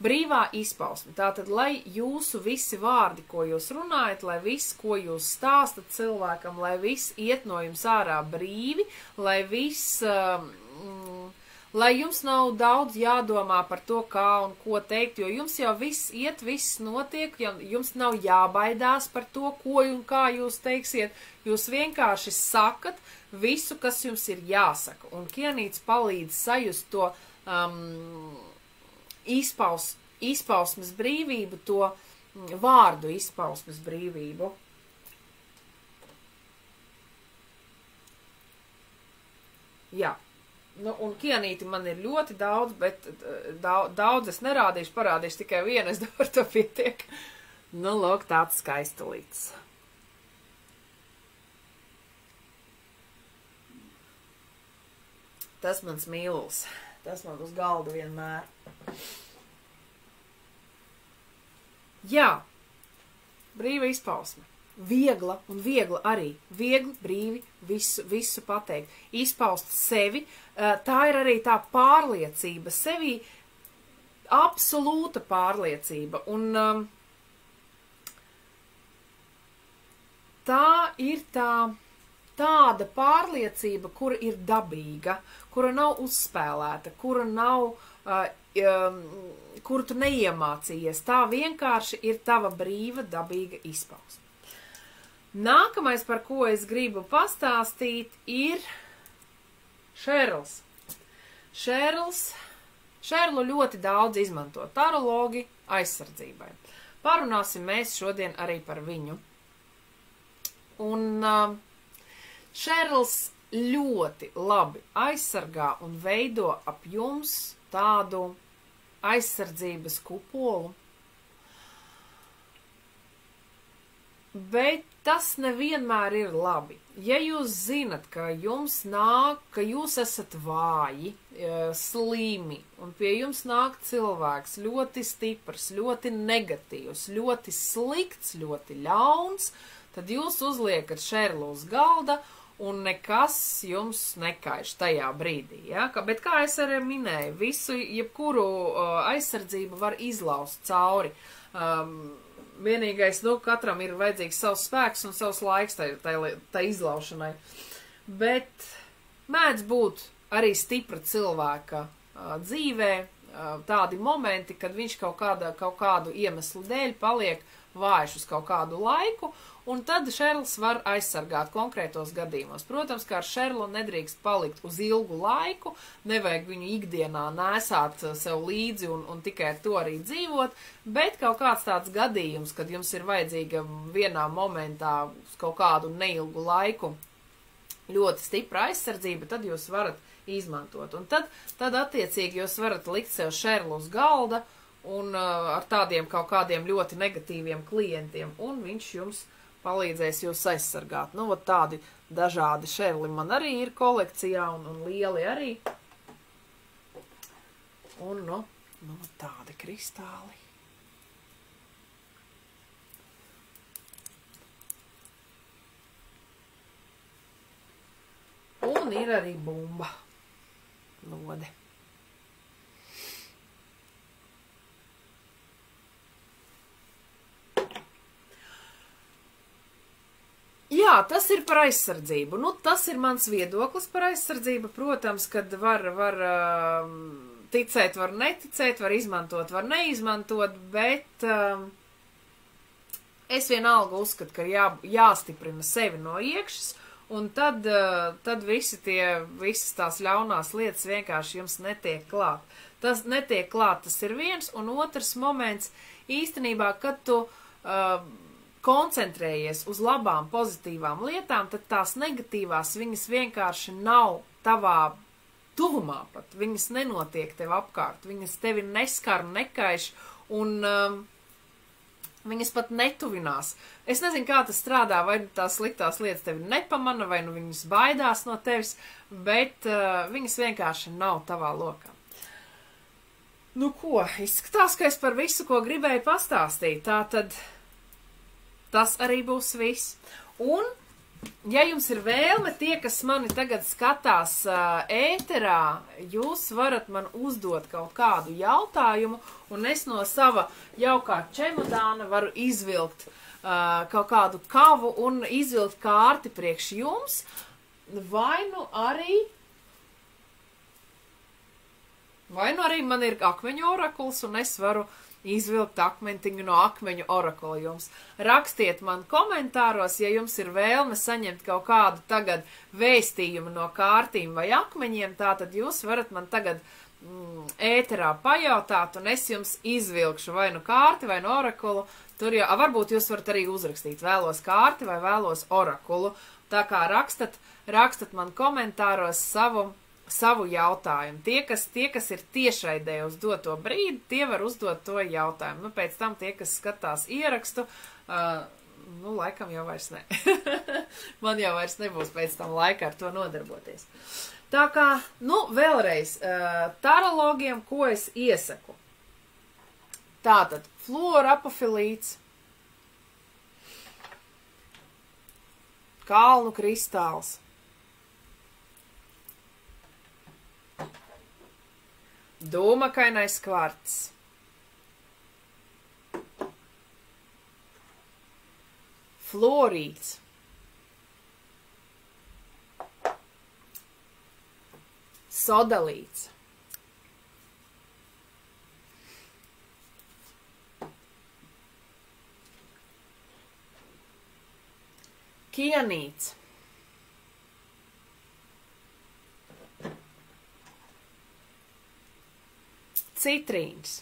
Brīvā izpausme. Tātad, lai jūsu visi vārdi, ko jūs runājat, lai viss, ko jūs stāstat cilvēkam, lai viss iet no jums ārā brīvi, lai viss, lai jums nav daudz jādomā par to, kā un ko teikt, jo jums jau viss iet, viss notiek, jums nav jābaidās par to, ko un kā jūs teiksiet, jūs vienkārši sakat visu, kas jums ir jāsaka, un kianīts palīdz sajust to izpausmes brīvību, to vārdu izpausmes brīvību. Jā. Nu, un kianīti man ir ļoti daudz, bet daudz es nerādīšu, parādīšu tikai vienu, es ar to pietiek. Nu, lūk, tāds skaistalīts. Tas mans mīluls. Tas man uz galda vienmēr. Jā, brīva izpausme. Viegla un viegla arī. Viegli, brīvi, visu pateikt. Izpaust sevi. Tā ir arī tā pārliecība. Sevī absolūta pārliecība. Un tā ir tāda pārliecība, kura ir dabīga, kura nav uzspēlēta, kura nav, kuru tu neiemācījies. Tā vienkārši ir tava brīva, dabīga izpausme. Nākamais, par ko es gribu pastāstīt, ir Šērls. Šērlu ļoti daudz izmanto tarologi aizsardzībai. Parunāsim mēs šodien arī par viņu. Un Šērls ļoti labi aizsargā un veido ap jums tādu aizsardzības kupolu. Bet tas nevienmēr ir labi. Ja jūs zinat, ka jums nāk, ka jūs esat vāji, slimi, un pie jums nāk cilvēks ļoti stiprs, ļoti negatīvs, ļoti slikts, ļoti ļauns, tad jūs uzliekat Šērlu uz galda, un nekas jums nekaiš tajā brīdī. Ja? Bet kā es arī minēju, jebkuru aizsardzību var izlaust cauri. Vienīgais, katram ir vajadzīgs savs spēks un savs laiks tai izlaušanai. Bet mēdz būt arī stipra cilvēka dzīvē tādi momenti, kad viņš kaut kādu iemeslu dēļ paliek vājš uz kaut kādu laiku, un tad Šērls var aizsargāt konkrētos gadījumos. Protams, ka ar Šērlu nedrīkst palikt uz ilgu laiku, nevajag viņu ikdienā nēsāt sev līdzi un tikai ar to arī dzīvot, bet kaut kāds tāds gadījums, kad jums ir vajadzīga vienā momentā uz kaut kādu neilgu laiku ļoti stipra aizsardzība, tad jūs varat izmantot. Un tad attiecīgi jūs varat likt sev Šērlu uz galda un ar tādiem kaut kādiem ļoti negatīviem klientiem, un viņš jums palīdzēs jūs aizsargāt. Tādi dažādi Šērli man arī ir kolekcijā, un lieli arī. Un, tādi kristāli. Un ir arī bumba lode. Jā, tas ir par aizsardzību. Tas ir mans viedoklis par aizsardzību. Protams, kad var ticēt, var neticēt, var izmantot, var neizmantot, bet es vienalga uzskatu, ka jāstiprina sevi no iekšas, un tad visas tās ļaunās lietas vienkārši jums netiek klāt. Tas netiek klāt, tas ir viens, un otrs moments īstenībā, kad tu koncentrējies uz labām, pozitīvām lietām, tad tās negatīvās, viņas vienkārši nav tavā tuvumā pat. Viņas nenotiek tev apkārt, viņas tevi neskar, nekaiš, un viņas pat netuvinās. Es nezinu, kā tas strādā, vai tās sliktās lietas tevi nepamana, vai viņas baidās no tevis, bet viņas vienkārši nav tavā lokā. Izskatās, ka es par visu, ko gribēju pastāstīt, tātad tas arī būs viss. Un, ja jums ir vēlme, tie, kas mani tagad skatās ēterā, jūs varat man uzdot kaut kādu jautājumu, un es no sava jaukā čemodāna varu izvilkt kaut kādu kavu un izvilkt kārti priekš jums, vai nu arī man ir akmeņu orakuls, un es varu izvilkt akmentiņu no akmeņu orakula jums. Rakstiet man komentāros, ja jums ir vēlme saņemt kaut kādu tagad vēstījumu no kārtīm vai akmeņiem, tātad jūs varat man tagad ēterā pajautāt, un es jums izvilkšu vai nu kārti, vai nu orakulu. Varbūt jūs varat arī uzrakstīt, vēlos kārti vai vēlos orakulu. Tā kā rakstat man komentāros savu jautājumu. Tie, kas ir tiešraidē uz doto brīdi, tie var uzdot to jautājumu. Pēc tam tie, kas skatās ierakstu, laikam jau vairs ne. Man jau vairs nebūs pēc tam laika ar to nodarboties. Tā kā, vēlreiz, tarologiem, ko es iesaku? Tātad, fluorapofilīts, kalnu kristāls, dūmakainais kvarts, fluorīts, sodalīts, Hienīts. Citrīns.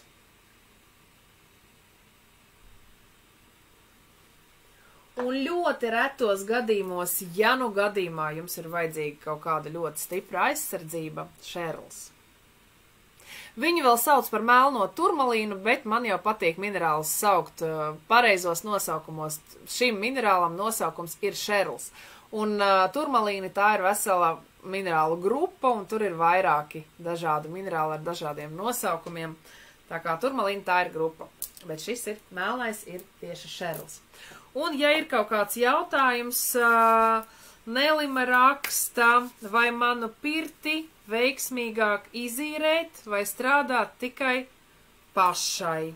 Un ļoti retos gadījumos, ja nu gadījumā jums ir vajadzīga kaut kāda ļoti stipra aizsardzība, šerls. Viņu vēl sauc par melno turmalīnu, bet man jau patīk minerālus saukt pareizos nosaukumos. Šim minerālam nosaukums ir šerls. Un turmalīni tā ir vesela minerālu grupa, un tur ir vairāki dažādi minerāli ar dažādiem nosaukumiem. Tā kā turmalīna tā ir grupa. Bet šis ir melnais, ir tieši šerls. Un ja ir kaut kāds jautājums, Nelima raksta, vai manu pirti veiksmīgāk izīrēt vai strādāt tikai pašai.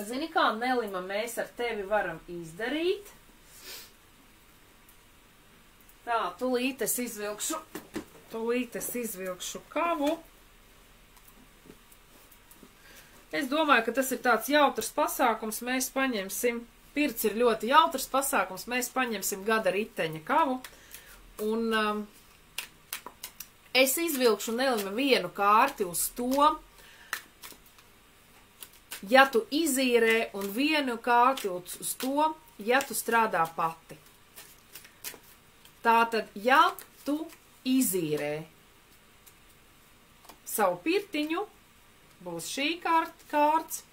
Zini kā, Nelima, mēs ar tevi varam izdarīt. Tā, tūlīt es izvilkšu kavu. Es domāju, ka tas ir tāds jautrs pasākums, mēs paņemsim, pirts ir ļoti jautrs pasākums, mēs paņemsim gada riteņa kavu, un es izvilkšu Nelima vienu kārti uz to, ja tu izīrē, un vienu kārti uz to, ja tu strādā pati. Tātad, ja tu izīrē savu pirtiņu, būs šī kārts,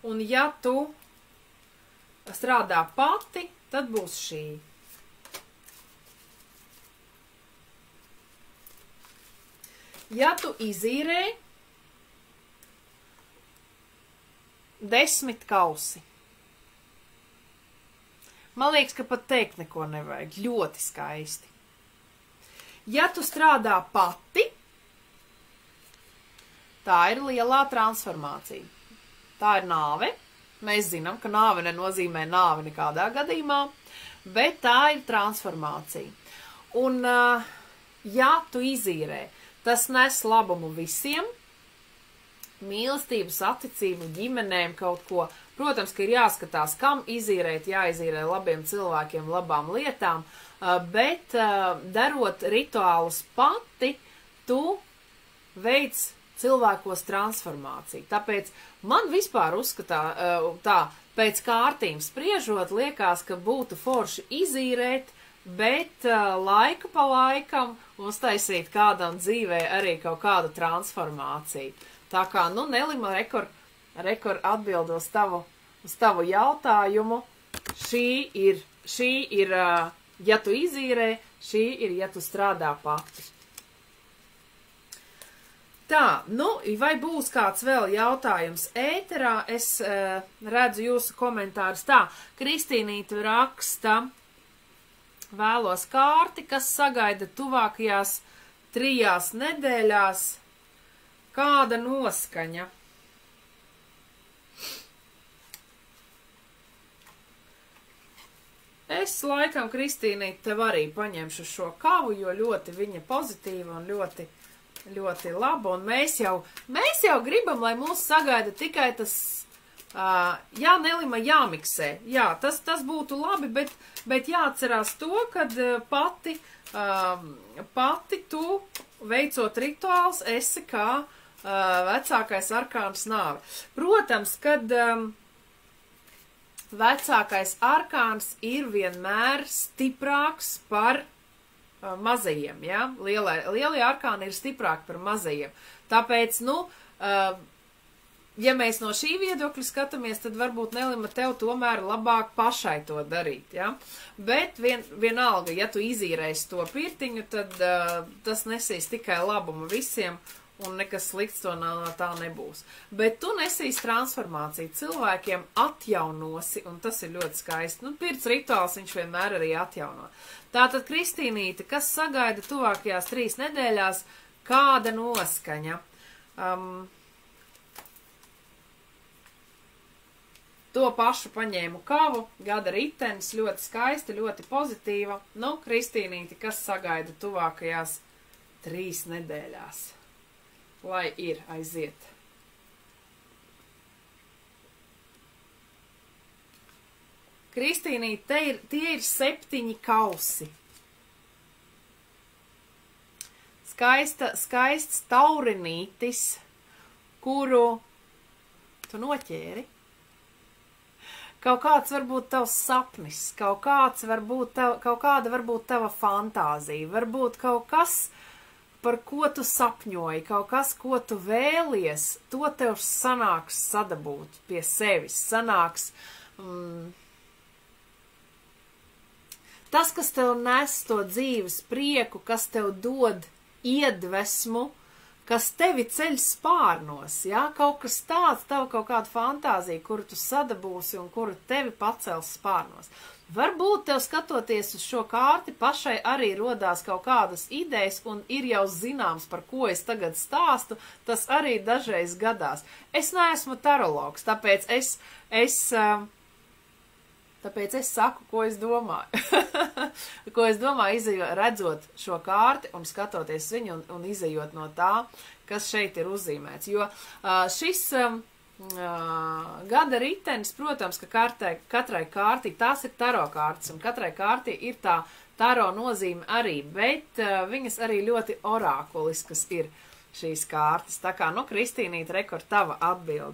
un ja tu strādā pati, tad būs šī. Ja tu izīrē 10 kausi. Man liekas, ka pat teikt neko nevajag. Ļoti skaisti. Ja tu strādā pati, tā ir lielā transformācija. Tā ir nāve. Mēs zinām, ka nāve nenozīmē nāvi nekādā gadījumā, bet tā ir transformācija. Un, ja tu izīrē, tas nes labumu visiem, mīlestības, atticību, ģimenēm, kaut ko. Protams, ka ir jāskatās, kam izīrēt, jāizīrē labiem cilvēkiem, labām lietām, bet darot rituālus pati, tu veic cilvēkos transformāciju. Tāpēc man vispār uzskatā tā, pēc kārtīm spriežot, liekas, ka būtu forši izīrēt, bet laiku pa laikam uztaisīt kādam dzīvē arī kaut kādu transformāciju. Tā kā, nu, Nelima rekor atbild uz tavu jautājumu. Šī ir, ja tu izīrē, šī ir, ja tu strādā pati. Tā, nu, vai būs kāds vēl jautājums ēterā? Es redzu jūsu komentārus. Tā, Kristīnīte raksta, vēlos kārti, kas sagaida tuvākajās 3 nedēļās. Kāda noskaņa? Es laikam, Kristīnīte, tev arī paņemšu šo kavu, jo ļoti viņa pozitīva un ļoti laba, un mēs jau gribam, lai mūs sagaida tikai tas, jā, Nelima, jāmiksē. Jā, tas būtu labi, bet jāatcerās to, kad pati tu, veicot rituāls, esi kā vecākais arkāns nāve. Protams, kad vecākais arkāns ir vienmēr stiprāks par mazajiem, ja? Lielie arkāni ir stiprāki par mazajiem. Tāpēc, nu, ja mēs no šī viedokļa skatāmies, tad varbūt, Nelima, tev tomēr labāk pašai to darīt, ja? Bet vienalga, ja tu izīrēsi to pirtiņu, tad tas nesīs tikai labumu visiem, un nekas slikts to no tā nebūs. Bet tu nesīs transformāciju, cilvēkiem atjaunosi, un tas ir ļoti skaisti. Nu, pirts rituāls viņš vienmēr arī atjauno. Tātad, Kristīnīte, kas sagaida tuvākajās 3 nedēļās, kāda noskaņa? To pašu paņēmu kavu, gada ritenis, ļoti skaista, ļoti pozitīva. Nu, Kristīnīte, kas sagaida tuvākajās 3 nedēļās? Lai ir, aiziet. Kristīnī, tie ir 7 kausi. Skaists taurinītis, kuru tu noķēri. Kaut kāds varbūt tavs sapnis, kaut kāda varbūt tava fantāzija, varbūt kaut kas, par ko tu sapņoji, kaut kas, ko tu vēlies, to tev sanāks sadabūt pie sevis, sanāks tas, kas tev nes to dzīves prieku, kas tev dod iedvesmu, kas tevi ceļ spārnos, ja? Kaut kas tāds, tev kaut kāda fantāzija, kuru tu sadabūsi un kuru tevi pacels spārnos. Varbūt tev skatoties uz šo kārti pašai arī rodās kaut kādas idejas un ir jau zināms, par ko es tagad stāstu, tas arī dažreiz gadās. Es neesmu tarologs, tāpēc es saku, ko es domāju. Ko es domāju, redzot šo kārti un skatoties viņu un izejot no tā, kas šeit ir uzzīmēts. Jo šis gada ritenis, protams, ka katrai kārtī, tās ir taro kārtas, un katrai kārtī ir tā taro nozīme arī, bet viņas arī ļoti orākuliskas ir šīs kārtas. Tā kā, Kristīnīt, rekord tava atbildi.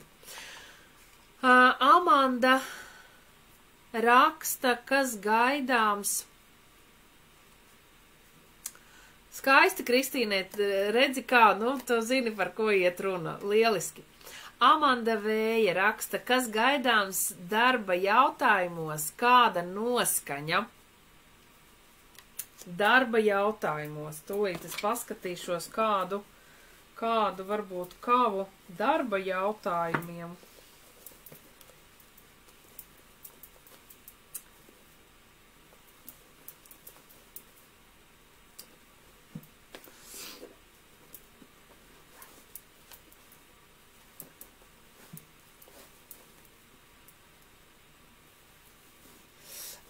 Amanda raksta, kas gaidāms. Skaisti, Kristīne, redzi kā, tu zini, par ko iet runa. Lieliski. Amanda Vēja raksta, kas gaidāms darba jautājumos, kāda noskaņa. Darba jautājumos. Tūlīt es paskatīšos kādu varbūt kavu darba jautājumiem.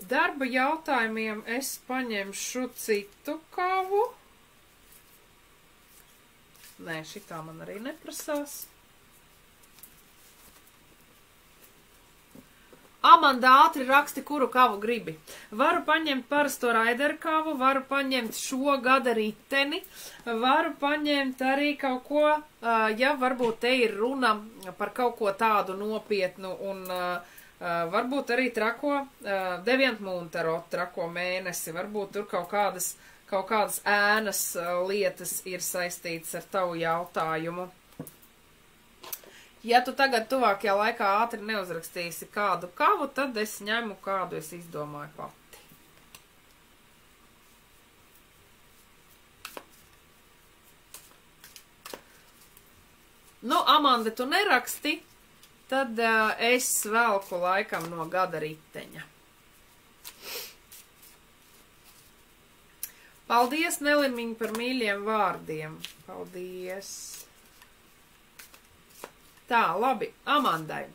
Darba jautājumiem es paņemšu citu kavu. Nē, šitā man arī neprasās. Amanda, ātri raksti, kuru kavu gribi. Varu paņemt parasto raideru kavu, varu paņemt šo gada riteni, varu paņemt arī kaut ko, ja varbūt te ir runa par kaut ko tādu nopietnu un varbūt arī trako deviantmuntarotu, trako mēnesi, varbūt tur kaut kādas ēnas lietas ir saistītas ar tavu jautājumu. Ja tu tagad tuvākajā laikā ātri neuzrakstīsi kādu kavu, tad es ņemu kādu es izdomāju pati. Amanda, tu neraksti, tad es velku laikam no gada riteņa. Paldies, Nelimiņ, par mīļiem vārdiem. Paldies. Tā, labi, Amandai.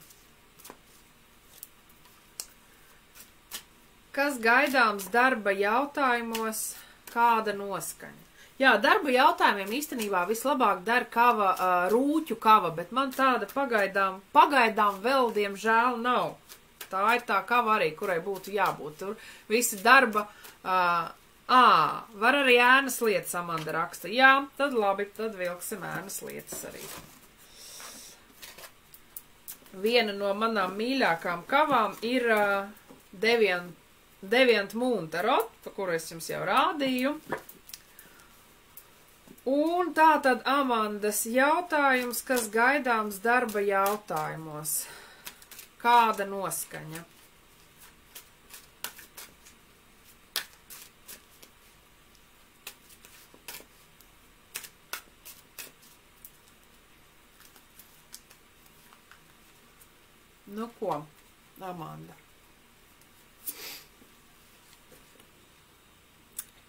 Kas gaidāms darba jautājumos, kāda noskaņa? Jā, darba jautājumiem īstenībā vislabāk dara kava, rūķu kava, bet man tāda pagaidām vēl, diemžēl, nav. Tā ir tā kava arī, kurai būtu jābūt. Tur visi darba, var arī ēnas lietas, Amanda raksta. Jā, tad labi, tad vilksim ēnas lietas arī. Viena no manām mīļākām kavām ir deviantmuntarot, pa kuru es jums jau rādīju. Un tā tad Amandas jautājums, kas gaidāms darba jautājumos. Kāda noskaņa? Nu ko, Amanda?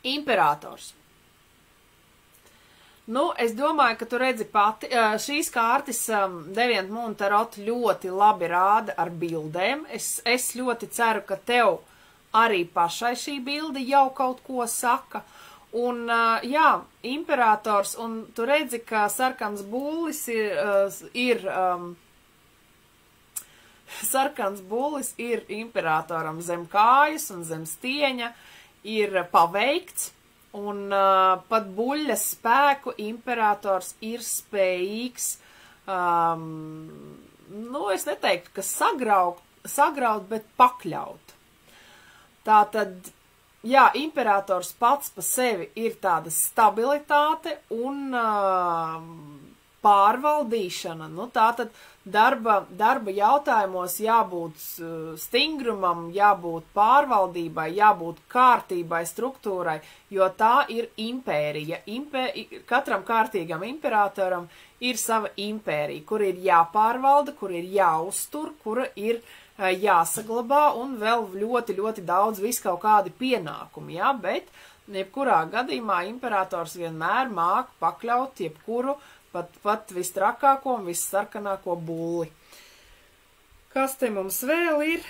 Imperators. Es domāju, ka tu redzi pati, šīs kārtas deviantmuntarot ļoti labi rāda ar bildēm. Es ļoti ceru, ka tev arī pašai šī bilde jau kaut ko saka. Un, jā, imperators, un tu redzi, ka sarkans bullis ir sarkans bullis ir imperatoram zem kājas un zem stieņa, ir paveikts, un pat buļļas spēku imperators ir spējīgs, es neteiktu, ka sagraut, bet pakļaut. Tātad, jā, imperators pats pa sevi ir tāda stabilitāte un pārvaldīšana, tātad darba jautājumos jābūt stingrumam, jābūt pārvaldībai, jābūt kārtībai, struktūrai, jo tā ir impērija. Katram kārtīgam imperatoram ir sava impērija, kur ir jāpārvalda, kur ir jāuztur, kura ir jāsaglabā un vēl ļoti, ļoti daudz viskaut kādi pienākumi, jā, bet jebkurā gadījumā imperators vienmēr māk pakļaut jebkuru pat vistrakāko un vissarkanāko bulli. Kas te mums vēl ir?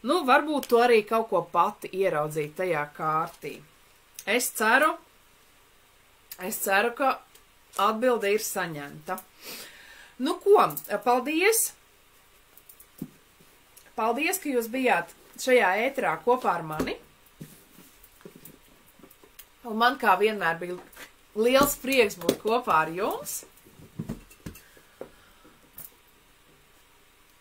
Varbūt tu arī kaut ko pati ieraudzīt tajā kārtī. Es ceru, ka atbilde ir saņemta. Paldies! Paldies, ka jūs bijāt šajā ēterā kopā ar mani. Un man kā vienmēr bija liels prieks būt kopā ar jums.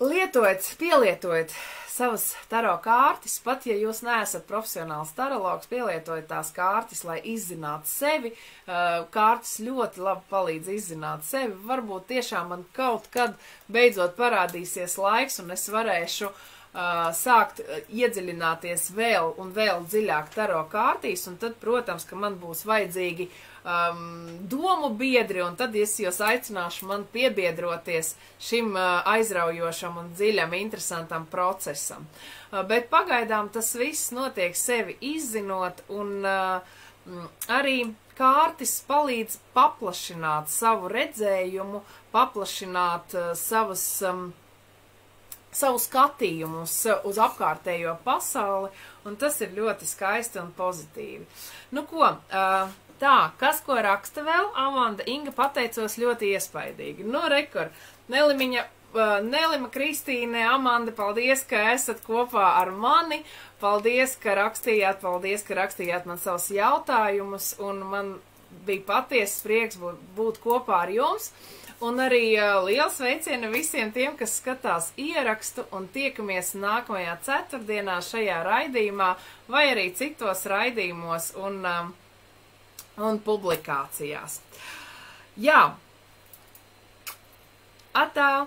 Pielietojiet savas taro kārtis, pat ja jūs neesat profesionāls tarologs, pielietojiet tās kārtis, lai izzinātu sevi. Kārtis ļoti labi palīdz izzināt sevi. Varbūt tiešām man kaut kad beidzot parādīsies laiks, un es varēšu sākt iedziļināties vēl un vēl dziļāk taro kārtīs, un tad, protams, ka man būs vajadzīgi domu biedri, un tad es jūs aicināšu man piebiedroties šim aizraujošam un dziļam, interesantam procesam. Bet pagaidām tas viss notiek sevi izzinot, un arī kārtis palīdz paplašināt savu redzējumu, paplašināt savu skatījumu uz apkārtējo pasauli, un tas ir ļoti skaisti un pozitīvi. Kas ko raksta vēl? Amanda, Inga, pateicos ļoti iespaidīgi. Rekord, Nelima, Kristīne, Amanda, paldies, ka esat kopā ar mani. Paldies, ka rakstījāt man savus jautājumus, un man bija patiesas prieks būt kopā ar jums. Un arī liels sveicieni visiem tiem, kas skatās ierakstu, un tiekamies nākamajā ceturtdienā šajā raidījumā, vai arī citos raidījumos un publikācijās. Jā, atā!